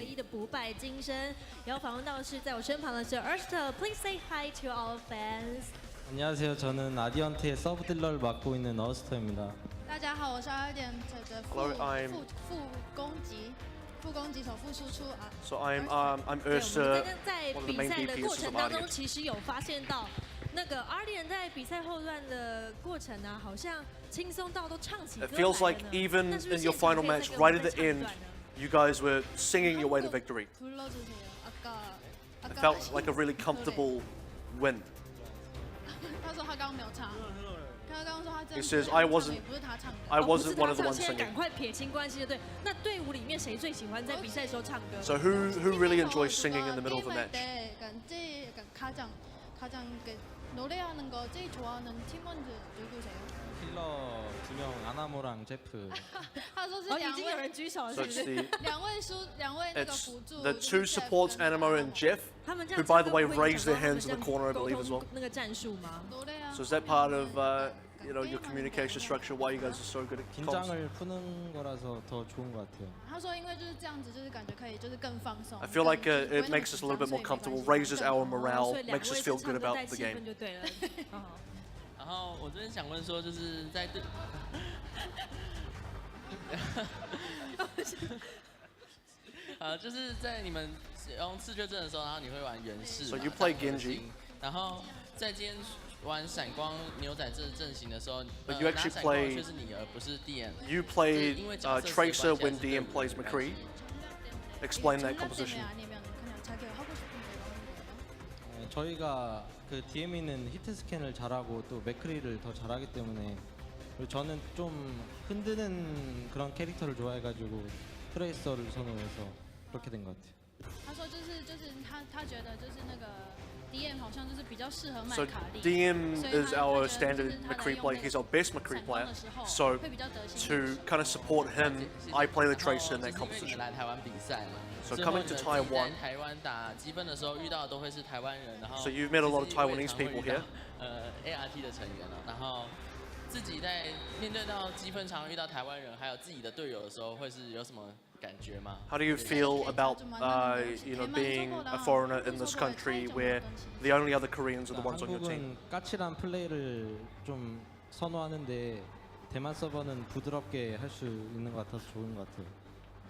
Please say hi to our fans. 안녕하세요. 저는 아디언트의 서브 딜러를 맡고 있는 어스터입니다. 大家好，我是 Ardeont 的 Hello, I'm 副攻击手副输出啊。 So I'm Ersta, one of the main DPS of Ardeont. 其实有发现到那个 Ardeont 在比赛后段的过程啊，好像轻松到都唱起歌 It 来 feels 了 like 呢。 even 那是不 in 是 your 现场 final 可以 match, 再给我 right 们 at 再 the 唱一 end, 段呢？ you guys were singing your way to victory. It felt like a really comfortable win. 他说他刚刚没有唱，他刚刚说他真 He 的 says 是 I 唱的 wasn't 也不是他唱的。 I 哦不是 wasn't 他 one of the 唱 ones 现在 singing. 赶快撇清关系就对。那队伍里面谁最喜欢在比赛时候唱歌？ So who really enjoys singing in the middle of a match? 제일 약간 가장 노래하는 거 제일 좋아하는 팀원들 누구세요? 킬러 2명 아나모랑 제프. 他说是哦，已两经有人位举手了， So 是不 it's 是？ the 两位那个 it's 辅助 the 2 supports, Animo and Jeff, 他们这 who 样 by 唱 the 歌 way 不会影 raised 响 their 到他们 hands in the 这样 corner, I 沟 believe as 通 well. 那个战术吗？ So is that part of you know, your communication structure? Why you guys are so good at comms? 긴장을 푸는 거라서 더 좋은 것 같아요. 他说因为就是这样子，就是感觉可以就是更放松。 I feel like 更不会 it 那么 makes us a little bit 紧 more 张 comfortable, 所以没关 raises 系 our 哦 morale, 所以两 makes 位 us 是 feel 唱 good 歌 about 带 the 气 game. 氛就对了。哦然后我这边想问说，就是在对，就是在你们使用刺客阵的时候，然后你会玩源氏 So 嘛 you play 当核 Genji 心然后在今天玩闪光牛仔这阵型的时候， But you 拿 actually 闪光的 play- 却是你，而不是 DM。 You 是 played 因为角色 Tracer 习惯 when 还是对 DM 我 plays 的关 McCree. 系 Explain that 전략 composition. 때문에 아니면 그냥 자기가 하고 싶은 대로 하는 거예요? 저희가 그 DM이는 히트 스캔을 잘하고 또 맥크리를 더 잘하기 때문에 그리고 저는 좀 흔드는 그런 캐릭터를 좋아해가지고 트레이서를 선호해서 그렇게 된 것 같아요. 他说就是他觉得就是那个 DM 好像就是比较适合麦 So 卡利。 DM 所以他 is our 他觉得就是 standard 他在 McCree 用 player. 那个 He's our best McCree 闪光 player. 的时候 So 会比较得心 to 应手 kind of support him, I play the Tracer in that 然后就是因为 composition. 你来台湾比赛嘛 So 之后 coming 你 to 们自己 Taiwan 在台湾打积分的时候遇到的都会是台湾人，然后 So you've met a lot of 其实我也 Taiwanese 常会 people 遇到 here. ART 的成员啊，然后自己在面对到积分常遇到台湾人，还有自己的队友的时候，会是有什么感觉吗？ How do you feel about you know, being a foreigner in this country where the only other Koreans are the ones on your team? 한국은 까칠한 플레이를 좀 선호하는데 대만 서버는 부드럽게 할 수 있는 것 같아서 좋은 것 같아요.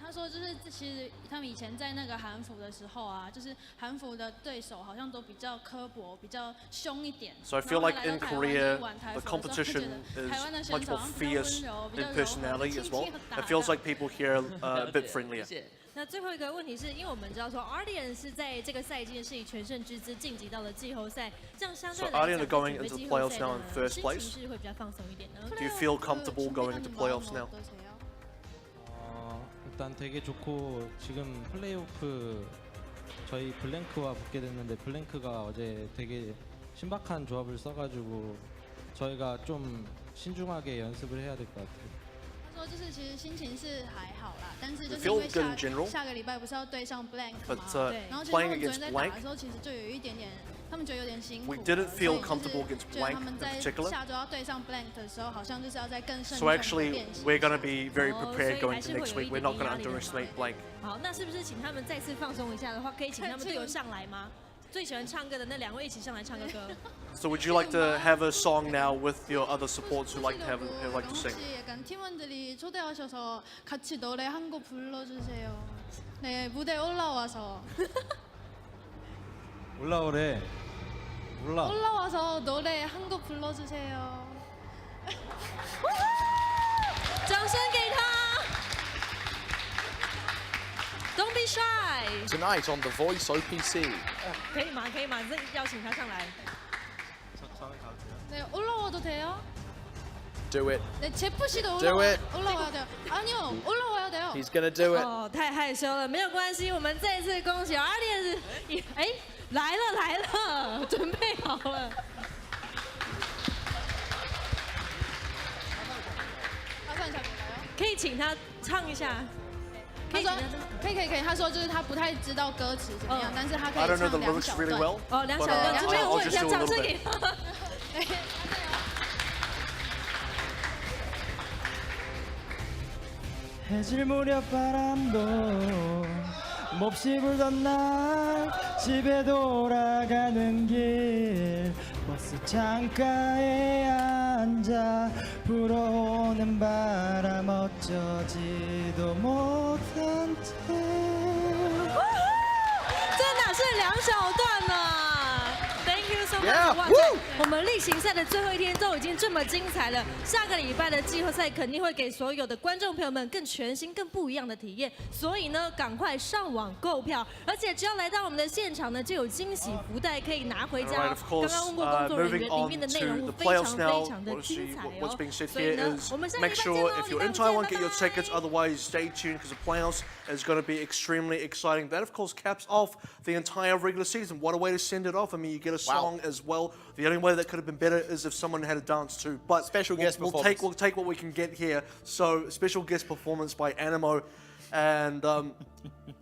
他说就是其实他们以前在那个韩服的时候啊，就是韩服的对手好像都比较刻薄，比比较凶一点。 So I feel like in Korea, the competition is much more fierce in personality as well. It feels like people here are a bit friendlier. 谢谢。那最后一个问题是，因为我们知道说 Ardeont 是在这个赛季是以全胜之姿晋级到了季后赛，这样相对 So 来 Ardeont 讲， are going 准备 into 季 the 后 playoffs 赛 now in 的 first 心 place. 情是会比较放松一点呢？ Do you feel comfortable going into playoffs now? 일단 되게 좋고 지금 플레이오프 저희 블랭크와 붙게 됐는데 블랭크가 어제 되게 신박한 조합을 써가지고 저희가 좀 신중하게 연습을 해야 될 것 같아요. 他说就是其实心情是还好啦，但是就是 Feel 因为 good in general. 下个礼拜不是要对上 Blank 嘛 But 对，然后其实他 playing 们昨 against 天在打 Blank, 的时候，其实就有一点点，他们觉得有点辛苦 we 了。 didn't 所 feel 以就是 comfortable against 觉得 Blank 他们 in 在 particular. 下周要对上 Blank 的时候，好像就是要再更慎 So 重的 actually, 练习。 we're going to be very 哦， prepared 所以 going 还 to 是会 next 有一 week. 点 We're not 点 going to 压力的。 underestimate Blank. 好，那是不是请他们再次放松一下的话，可以请他们队友上来吗？最喜欢唱歌的那2位一起上来唱个歌。 So would you like to have a song now with your other supports who like to sing? 혹시 약간 팀원들이 초대하셔서 같이 노래 한 곡 불러주세요. 네, 무대 올라와서 올라오래. 올라와서 노래 한 곡 불러주세요. 掌声给他。Don't be shy。 Tonight on The Voice OPC. 可以吗？可以吗？这邀请他上来。 네, 올라와도 돼요? Do it. 네, 제프 씨도 Do it. 올라와야 돼요. 아니요, 올라와야 돼요. He's gonna do it. 哦，太害羞了，没有关系，我们再次恭喜 Ardeont，哎，来了来了，准备好了。他算起来没有？可以请他唱一下。可以请他说可以，他说就是他不太知道歌词怎么样，但是他可 I 以 don't know 唱 the 2 lyrics 小 really 段。 well. 哦，2 小 but, 段，这没有 I'll 问题， just do a 掌 little 声给 bit. 他。 해질 무렵 바람도 몹시 불던 날 집에 돌아가는 길 버스 창가에 앉아 불어오는 바람 어쩌지도 못한 채 这哪是2小段呢？Thank you so much！ Yeah， 哇 woo！ 我们例行赛的最后一天都已经这么精彩了，下个礼拜的季后赛肯定会给所有的观众朋友们更全新、更不一样的体验。所以呢，赶快上网购票，而且只要来到我们的现场呢，就有惊喜福袋可以拿回家 Alright, 哦 of。course, 刚刚问过工作人员， moving 里 on 面的内 to 容 the 物非 playoffs 常 now. 非常的精彩 What's 哦 being。said 所以 here 呢， is 我们下个礼 make 拜见 sure 喽 if 礼 you're 拜 in 五 Taiwan, 见 get your 拜拜 tickets. Otherwise, stay tuned because the playoffs is going to be extremely exciting. That, of course, caps off the entire regular season. What a way to send it off. I mean, you get a song as well. The only way that could have been better is if someone had a dance too. But Special guest we'll performance. take what we can get here. So, special guest performance by Animo. And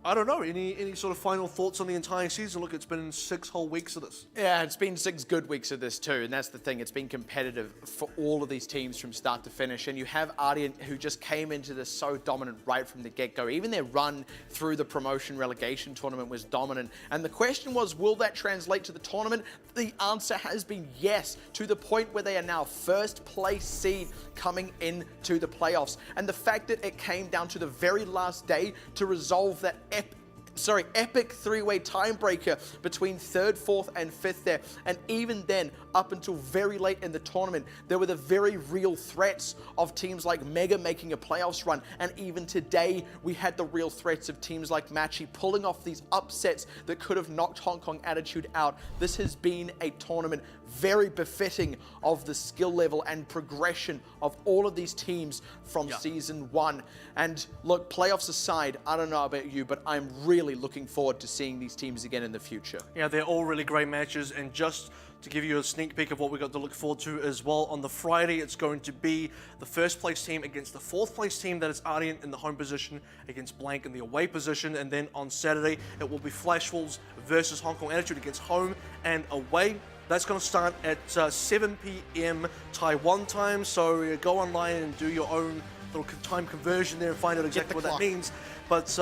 I don't know, any sort of final thoughts on the entire season? Look, it's been 6 whole weeks of this. Yeah, it's been 6 good weeks of this too, and that's the thing. It's been competitive for all of these teams from start to finish, and you have Ardeont who just came into this so dominant right from the get-go. Even their run through the promotion relegation tournament was dominant, and the question was, will that translate to the tournament? The answer has been yes, to the point where they are now first place seed coming into the playoffs. And the fact that it came down to the very last day to resolve that epic 3-way tiebreaker between 3rd, 4th, and 5th there. And even then, up until very late in the tournament, there were the very real threats of teams like Mega making a playoffs run. And even today, we had the real threats of teams like Matchy pulling off these upsets that could have knocked Hong Kong Attitude out. This has been a tournament very befitting of the skill level and progression of all of these teams from Season 1. And look, playoffs aside, I don't know about you, but I'm really looking forward to seeing these teams again in the future. Yeah, they're all really great matches, and just to give you a sneak peek of what we got to look forward to as well, on the Friday it's going to be the 1st place team against the 4th place team, that is Ardeont in the home position against Blank in the away position, and then on Saturday it will be Flash Wolves versus Hong Kong Attitude against home and away. That's going to start at 7 p.m. Taiwan time, so go online and do your own little time conversion there and find out exactly what that means. But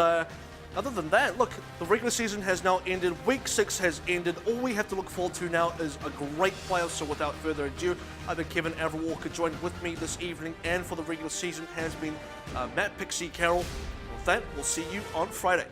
other than that, look, the regular season has now ended. Week 6 has ended. All we have to look forward to now is a great playoff. So without further ado, I've been Kevin AVRL. Joined with me this evening and for the regular season has been Matt Pixie Carroll. With that, we'll see you on Friday.